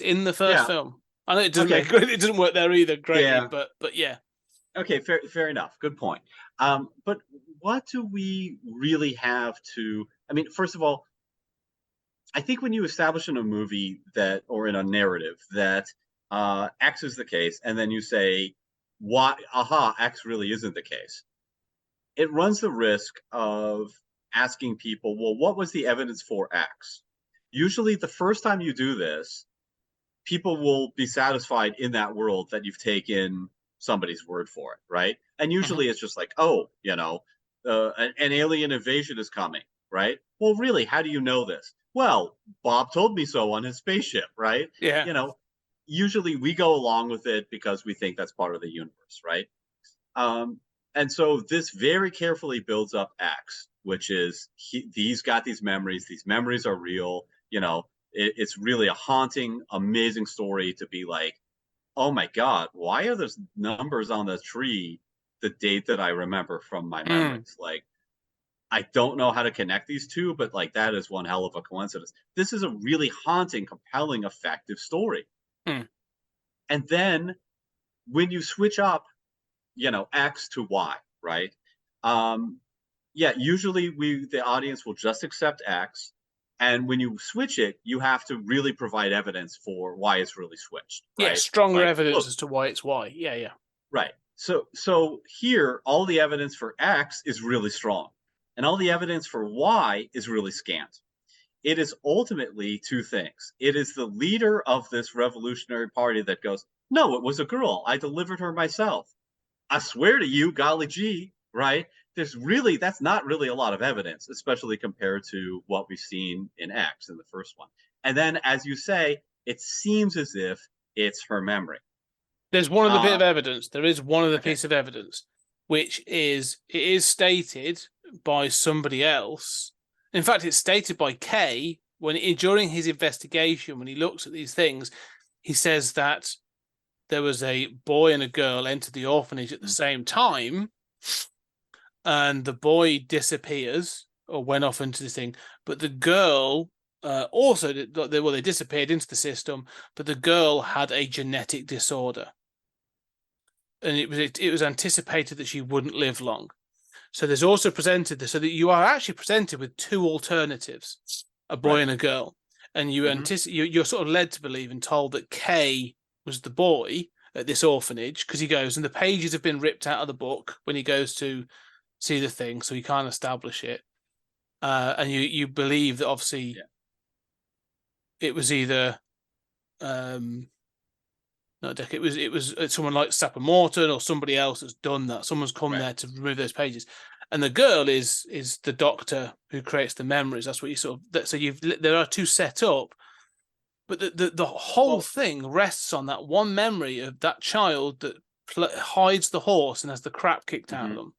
in the first film. I know it doesn't it doesn't work there either greatly, but yeah. Okay, fair enough. Good point. But what do we really have to? I mean, first of all, I think when you establish in a movie or in a narrative that X is the case, and then you say, why, X really isn't the case, it runs the risk of asking people, well, what was the evidence for X? Usually the first time you do this, people will be satisfied in that world that you've taken somebody's word for it, right? And usually it's just like, oh, an alien invasion is coming, right? Well, really, how do you know this? Well, Bob told me so on his spaceship, right? Yeah. Usually we go along with it because we think that's part of the universe, right? And so this very carefully builds up X, which is he's got these memories. These memories are real. It's really a haunting, amazing story to be like, oh my God, why are those numbers on the tree the date that I remember from my memories? Like, I don't know how to connect these two, but like, that is one hell of a coincidence. This is a really haunting, compelling, effective story. And then when you switch up, X to Y, right? Usually the audience will just accept X. And when you switch it, you have to really provide evidence for why it's really switched. Right? Yeah, stronger evidence as to why it's Y. Yeah. Right. So here, all the evidence for X is really strong, and all the evidence for Y is really scant. It is ultimately two things. It is the leader of this revolutionary party that goes, no, it was a girl. I delivered her myself. I swear to you, golly gee, right? That's not really a lot of evidence, especially compared to what we've seen in X in the first one. And then, as you say, it seems as if it's her memory. There's one other bit of evidence. There is one other Okay. piece of evidence, which is it is stated by somebody else. In fact, it's stated by Kay during his investigation, when he looks at these things, he says that there was a boy and a girl entered the orphanage at the same time, and the boy disappears or went off into this thing, but the girl also they disappeared into the system, but the girl had a genetic disorder, and it was anticipated that she wouldn't live long. So there's also presented this, so that you are actually presented with two alternatives, a boy and a girl, and you're sort of led to believe and told that Kay was the boy at this orphanage, because he goes, and the pages have been ripped out of the book when he goes to see the thing, so he can't establish it. And you believe that obviously it was either not Dick, it was someone like Sapper Morton or somebody else that's done that. Someone's come there to remove those pages, and the girl is the doctor who creates the memories. That's what you sort of. So there are two set up, but the whole thing rests on that one memory of that child that hides the horse and has the crap kicked out of them.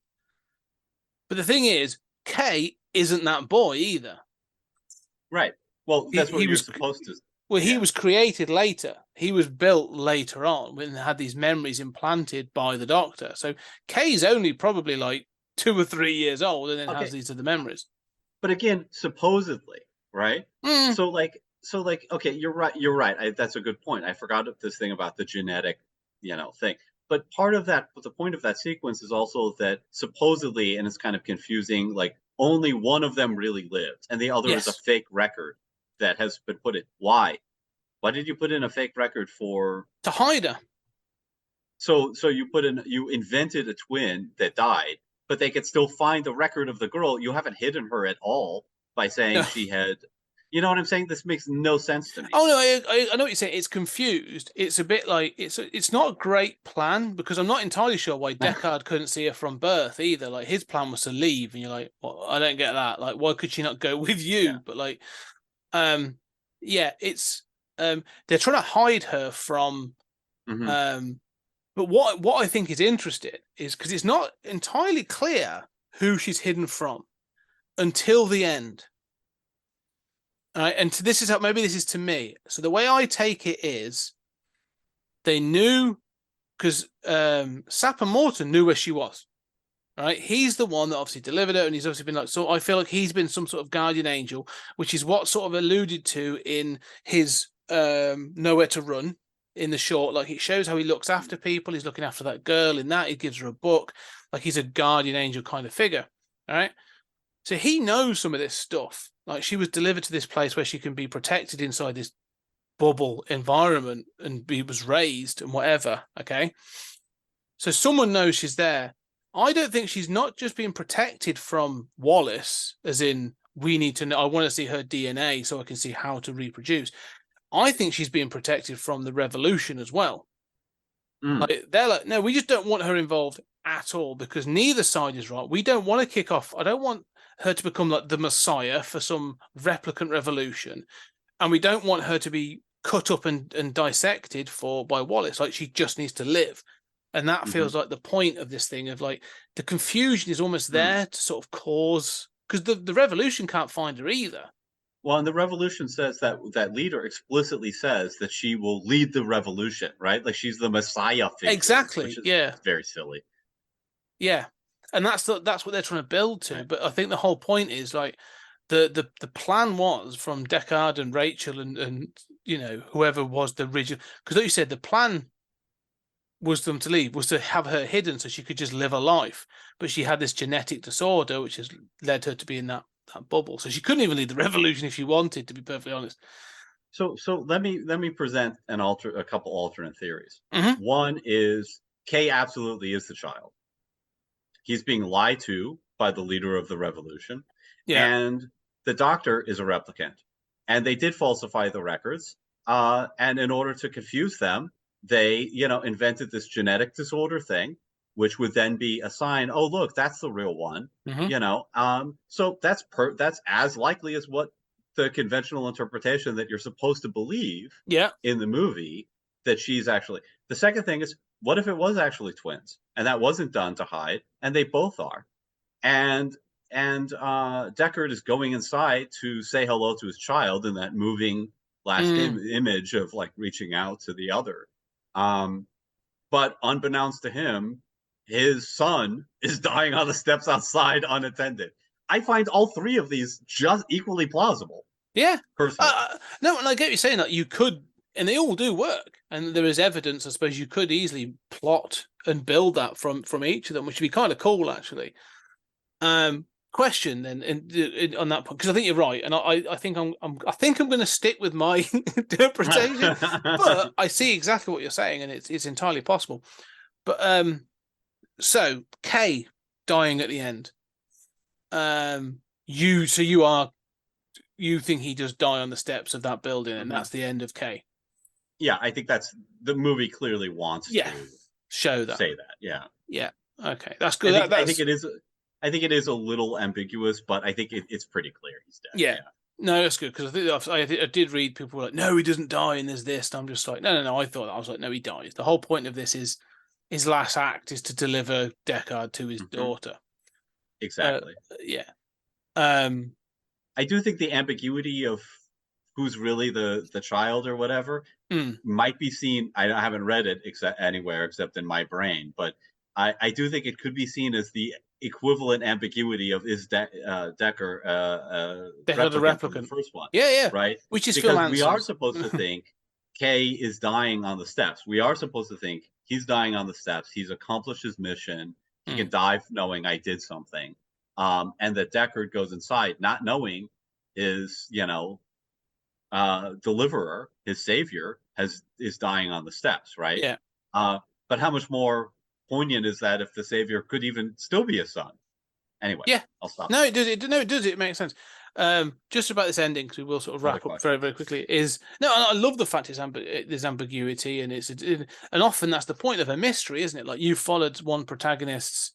But the thing is, Kay isn't that boy either. Right. Well, that's what he was supposed to. Well, he was created later. He was built later on when they had these memories implanted by the doctor. So Kay's only probably like 2 or 3 years old, and then has these other memories. But again, supposedly, right? So like, okay, you're right. That's a good point. I forgot this thing about the genetic, thing. But part of that, the point of that sequence is also that supposedly, and it's kind of confusing, like only one of them really lived, and the other is a fake record that has been put in. Why did you put in a fake record for? To hide her. So you invented a twin that died, but they could still find the record of the girl. You haven't hidden her at all by saying she had. You know what I'm saying? This makes no sense to me. Oh no, I know what you're saying. It's confused. It's a bit like it's not a great plan, because I'm not entirely sure why Deckard couldn't see her from birth either. Like his plan was to leave, and you're like, well, I don't get that. Like, why could she not go with you? Yeah. But like, it's they're trying to hide her from. But what I think is interesting is because it's not entirely clear who she's hidden from until the end. All right, and this is how maybe this is to me. So the way I take it is, they knew, because Sapper Morton knew where she was. Right, he's the one that obviously delivered her, and he's obviously been like. So I feel like he's been some sort of guardian angel, which is what sort of alluded to in his Nowhere to Run in the short. Like, it shows how he looks after people. He's looking after that girl. In that, he gives her a book. Like, he's a guardian angel kind of figure. All right, so he knows some of this stuff. Like, she was delivered to this place where she can be protected inside this bubble environment and was raised and whatever. Okay. So someone knows she's there. I don't think she's not just being protected from Wallace, as in, we need to know, I want to see her DNA so I can see how to reproduce. I think she's being protected from the revolution as well. Like, they're like, no, we just don't want her involved at all, because neither side is right. We don't want to kick off. I don't want her to become like the Messiah for some replicant revolution, and we don't want her to be cut up and dissected by Wallace. Like, she just needs to live, and that feels like the point of this thing, of like, the confusion is almost there to sort of cause, because the revolution can't find her either. Well, and the revolution says that leader explicitly says that she will lead the revolution, right? Like, she's the Messiah figure. Exactly. Which is very silly. Yeah. And that's what they're trying to build to. Right. But I think the whole point is, like, the plan was from Deckard and Rachel and whoever was the original, because like you said, the plan was them to leave, was to have her hidden so she could just live a life. But she had this genetic disorder, which has led her to be in that bubble. So she couldn't even lead the revolution if she wanted, to be perfectly honest. So let me present a couple alternate theories. One is Kay absolutely is the child. He's being lied to by the leader of the revolution. Yeah. And the doctor is a replicant. And they did falsify the records. And in order to confuse them, they, invented this genetic disorder thing, which would then be a sign, oh, look, that's the real one. So that's as likely as what the conventional interpretation that you're supposed to believe in the movie, that she's actually. The second thing is, what if it was actually twins and that wasn't done to hide, and they both are, and Deckard is going inside to say hello to his child in that moving last image of like reaching out to the other. But unbeknownst to him, his son is dying on the steps outside unattended. I find all three of these just equally plausible. Yeah. Personally. No, and I get what you're saying. Like, you could, and they all do work. And there is evidence, I suppose, you could easily plot and build that from each of them, which would be kind of cool, actually. Question then, on that point, because I think you're right, and I think I'm going to stick with my interpretation, but I see exactly what you're saying, and it's entirely possible. But so Kay dying at the end. You think he does die on the steps of that building, and that's the end of Kay? Yeah, I think that's the movie clearly wants to show that. Say that. Yeah. Yeah. Okay, that's good. I think it is. I think it is a little ambiguous, but I think it's pretty clear he's dead. Yeah. No, that's good, because I did read people were like, no, he doesn't die, and there's this. And I'm just like, no. I thought that. I was like, no, he dies. The whole point of this is his last act is to deliver Deckard to his daughter. Exactly. Yeah. I do think the ambiguity of who's really the child or whatever might be seen. I haven't read it anywhere except in my brain, but I do think it could be seen as the equivalent ambiguity of is Deckard the replicant from the first one. Yeah. Right? Which is because we are supposed to think Kay is dying on the steps. We are supposed to think he's dying on the steps. He's accomplished his mission. He can die knowing I did something. And that Deckard goes inside not knowing his, deliverer, his savior, is dying on the steps, right? Yeah. But how much more poignant is that if the savior could even still be a son? Anyway, yeah, I'll stop. No, it does. It makes sense. Just about this ending, because we will sort of wrap up very, very quickly. I love the fact there's ambiguity, and and often that's the point of a mystery, isn't it? Like, you followed one protagonist's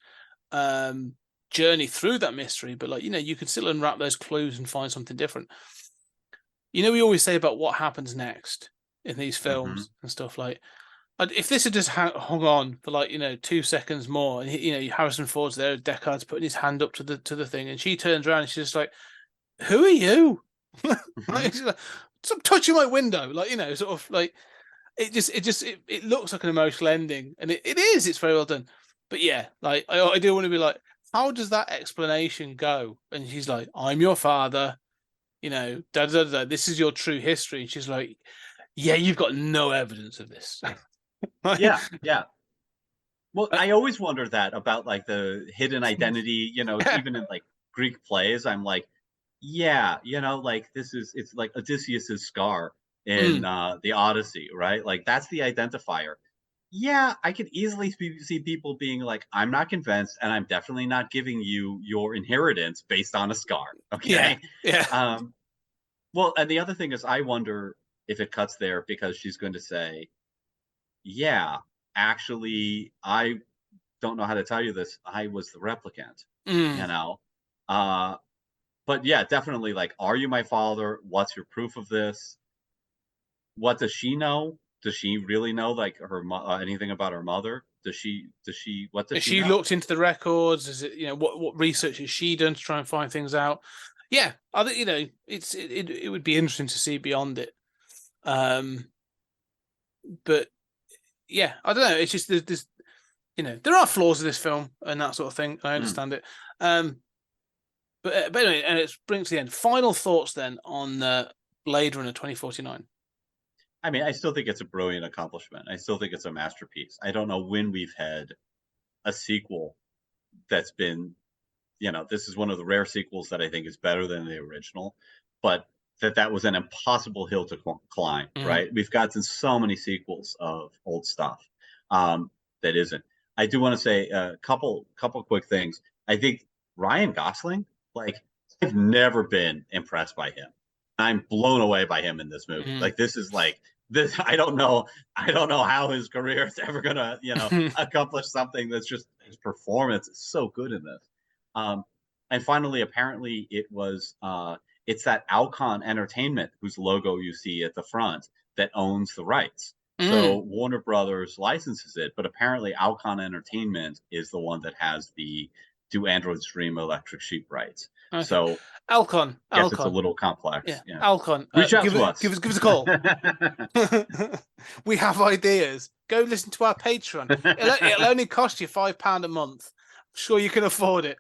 journey through that mystery, but you could still unwrap those clues and find something different. We always say about what happens next in these films and stuff like. If this had just hung on for 2 seconds more, and Harrison Ford's there, Deckard's putting his hand up to the thing, and she turns around and she's just like, "Who are you?" She's like, "Stop touching my window!" Sort of like it looks like an emotional ending, and it is. It's very well done. But yeah, I do want to be like, how does that explanation go? And she's like, "I'm your father. This is your true history." And she's like, "Yeah, you've got no evidence of this." Yeah. Well, I always wonder that about the hidden identity, even in Greek plays. I'm like, it's like Odysseus's scar in the Odyssey, right? That's the identifier. Yeah, I could easily see people being like, I'm not convinced, and I'm definitely not giving you your inheritance based on a scar. Okay. Yeah. Well, and the other thing is, I wonder if it cuts there because she's going to say, yeah, actually, I don't know how to tell you this. I was the replicant, but yeah, definitely. Are you my father? What's your proof of this? What does she know? Does she really know her anything about her mother? What does she Has she know? looked into the records? Is it what research has she done to try and find things out? Yeah, I think it would be interesting to see beyond it. But yeah, I don't know. It's just there's there are flaws in this film and that sort of thing. I understand it. But anyway, and it brings to the end. Final thoughts then on Blade Runner 2049. I mean, I still think it's a brilliant accomplishment. I still think it's a masterpiece. I don't know when we've had a sequel that's been, this is one of the rare sequels that I think is better than the original, but that was an impossible hill to climb, right? We've gotten so many sequels of old stuff that isn't. I do want to say a couple quick things. I think Ryan Gosling, I've never been impressed by him. I'm blown away by him in this movie. This is this. I don't know how his career is ever gonna, accomplish something that's just his performance is so good in this. And finally, apparently, it's that Alcon Entertainment whose logo you see at the front that owns the rights. So Warner Brothers licenses it, but apparently Alcon Entertainment is the one that has the Do Androids Dream Electric Sheep rights. Okay. So Alcon, I guess it's a Alcon. little complex. Yeah, Yeah. Alcon. Reach out to us. Give us a call. We have ideas. Go listen to our Patreon. It'll only cost you £5 a month. I'm sure you can afford it.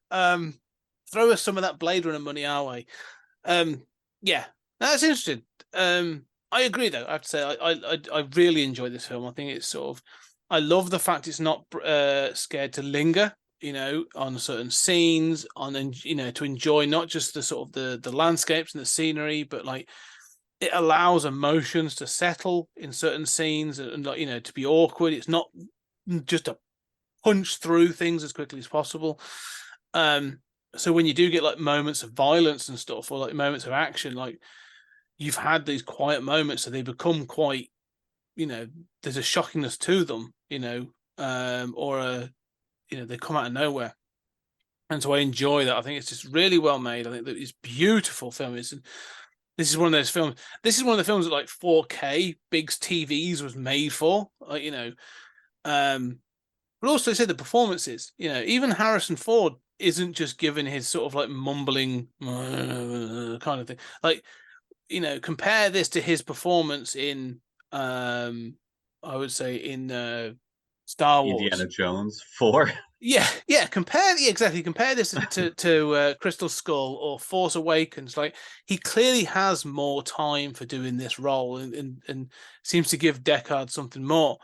Throw us some of that Blade Runner money our way. Yeah, that's interesting. I agree, though. I have to say, I really enjoy this film. I think it's sort of, I love the fact it's not scared to linger, on certain scenes, to enjoy not just the sort of the landscapes and the scenery, but like it allows emotions to settle in certain scenes and to be awkward. It's not just to punch through things as quickly as possible. So when you do get like moments of violence and stuff, or like moments of action, like you've had these quiet moments, so they become quite, there's a shockingness to them, or they come out of nowhere. And so I enjoy that. I think it's just really well made. I think that it's beautiful film. This is one of those films. This is one of the films that like 4K big TVs was made for. But also, I said the performances. Even Harrison Ford isn't just given his sort of like mumbling kind of thing. Like, compare this to his performance in, I would say in Star Wars, Indiana Jones 4. Yeah, compare this to Crystal Skull or Force Awakens. Like, he clearly has more time for doing this role and seems to give Deckard something more.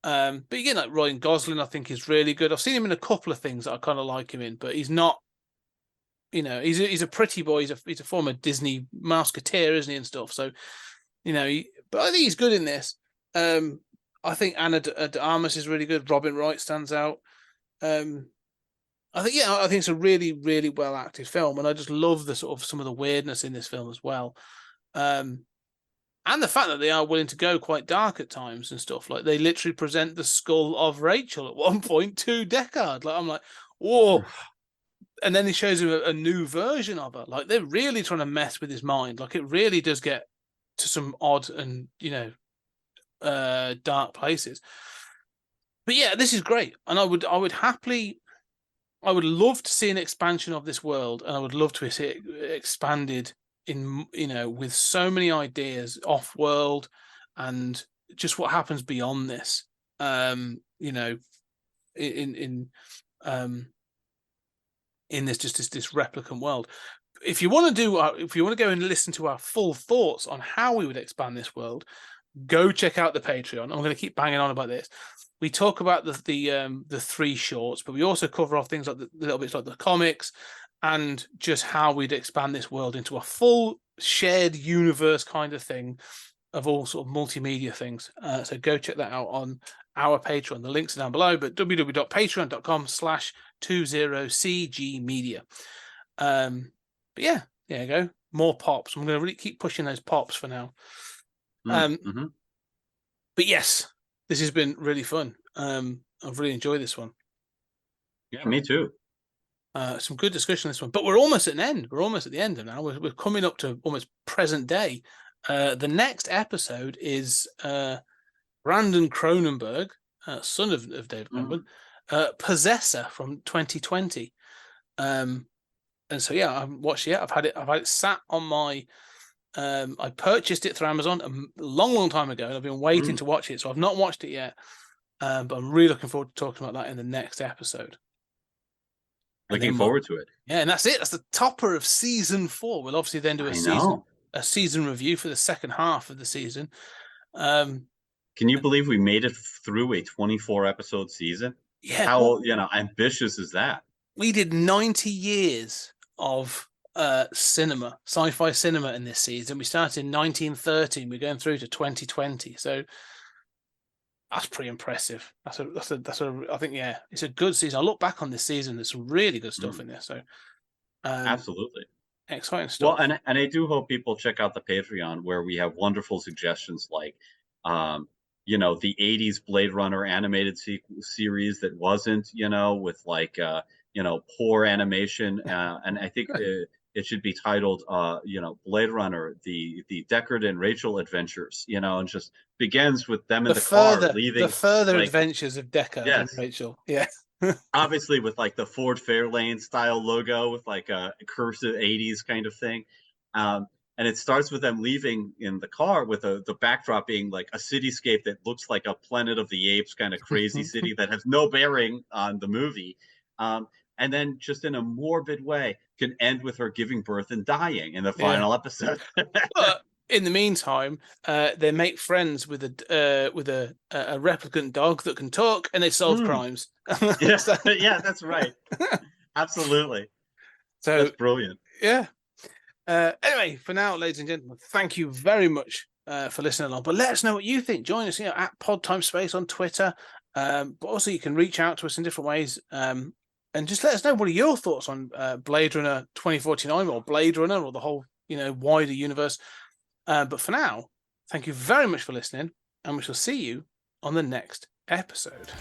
But again, like Ryan Gosling, I think is really good. I've seen him in a couple of things that I kind of like him in, but he's not. He's a pretty boy. He's a former Disney Mouseketeer, isn't he, and stuff. So, but I think he's good in this. I think Anna de Armas is really good. Robin Wright stands out. I think it's a really, really well acted film, and I just love the sort of some of the weirdness in this film as well. And the fact that they are willing to go quite dark at times and stuff. Like, they literally present the skull of Rachel at one point to Deckard. Like, I'm like, whoa. And then he shows him a new version of her. Like, they're really trying to mess with his mind. Like, it really does get to some odd and, dark places. But yeah, this is great. And I would love to see an expansion of this world. And I would love to see it expanded in, with so many ideas off world and just what happens beyond this, in this replicant world. If you want to go and listen to our full thoughts on how we would expand this world, go check out the Patreon. I'm going to keep banging on about this. We talk about the 3 shorts, but we also cover off things like the little bits like the comics and just how we'd expand this world into a full shared universe kind of thing of all sort of multimedia things. So go check that out on our Patreon. The links are down below, but www.patreon.com/20cgmedia. But yeah, there you go. More pops. I'm going to really keep pushing those pops for now. But yes, this has been really fun. I've really enjoyed this one. Yeah, me too. Some good discussion on this one, but we're almost at an end. We're almost at the end now. We're coming up to almost present day. The next episode is Brandon Cronenberg, son of David Cronenberg, Possessor from 2020. And so yeah, I haven't watched it yet. I've had it sat on my. I purchased it through Amazon a long time ago, and I've been waiting to watch it. So I've not watched it yet, but I'm really looking forward to talking about that in the next episode. Looking forward to it. Yeah, and that's it. That's the topper of season 4. We'll obviously then do a season review for the second half of the season. Can you believe we made it through a 24 episode season? Yeah. How ambitious is that? We did 90 years of cinema, sci-fi cinema in this season. We started in 1930 and we're going through to 2020. So that's pretty impressive. I think, yeah, it's a good season. I look back on this season, there's some really good stuff in there. So absolutely exciting stuff. Well, and I do hope people check out the Patreon, where we have wonderful suggestions like the 80s Blade Runner animated series that wasn't, with like poor animation, and I think it should be titled, Blade Runner, the Deckard and Rachel Adventures, and just begins with them in the car leaving. The further like, adventures of Deckard and Rachel. Yeah. Obviously with like the Ford Fairlane style logo with like a cursive 80s kind of thing. And it starts with them leaving in the car with the backdrop being like a cityscape that looks like a Planet of the Apes kind of crazy city that has no bearing on the movie. And then just in a morbid way can end with her giving birth and dying in the final episode. But in the meantime, they make friends with a replicant dog that can talk, and they solve crimes. Yeah, that's right. Absolutely. So that's brilliant. Yeah. Anyway, for now, ladies and gentlemen, thank you very much for listening along. But let us know what you think. Join us, at PodTimeSpace on Twitter. But also, you can reach out to us in different ways. And just let us know what are your thoughts on Blade Runner 2049 or Blade Runner or the whole, wider universe. But for now, thank you very much for listening, and we shall see you on the next episode.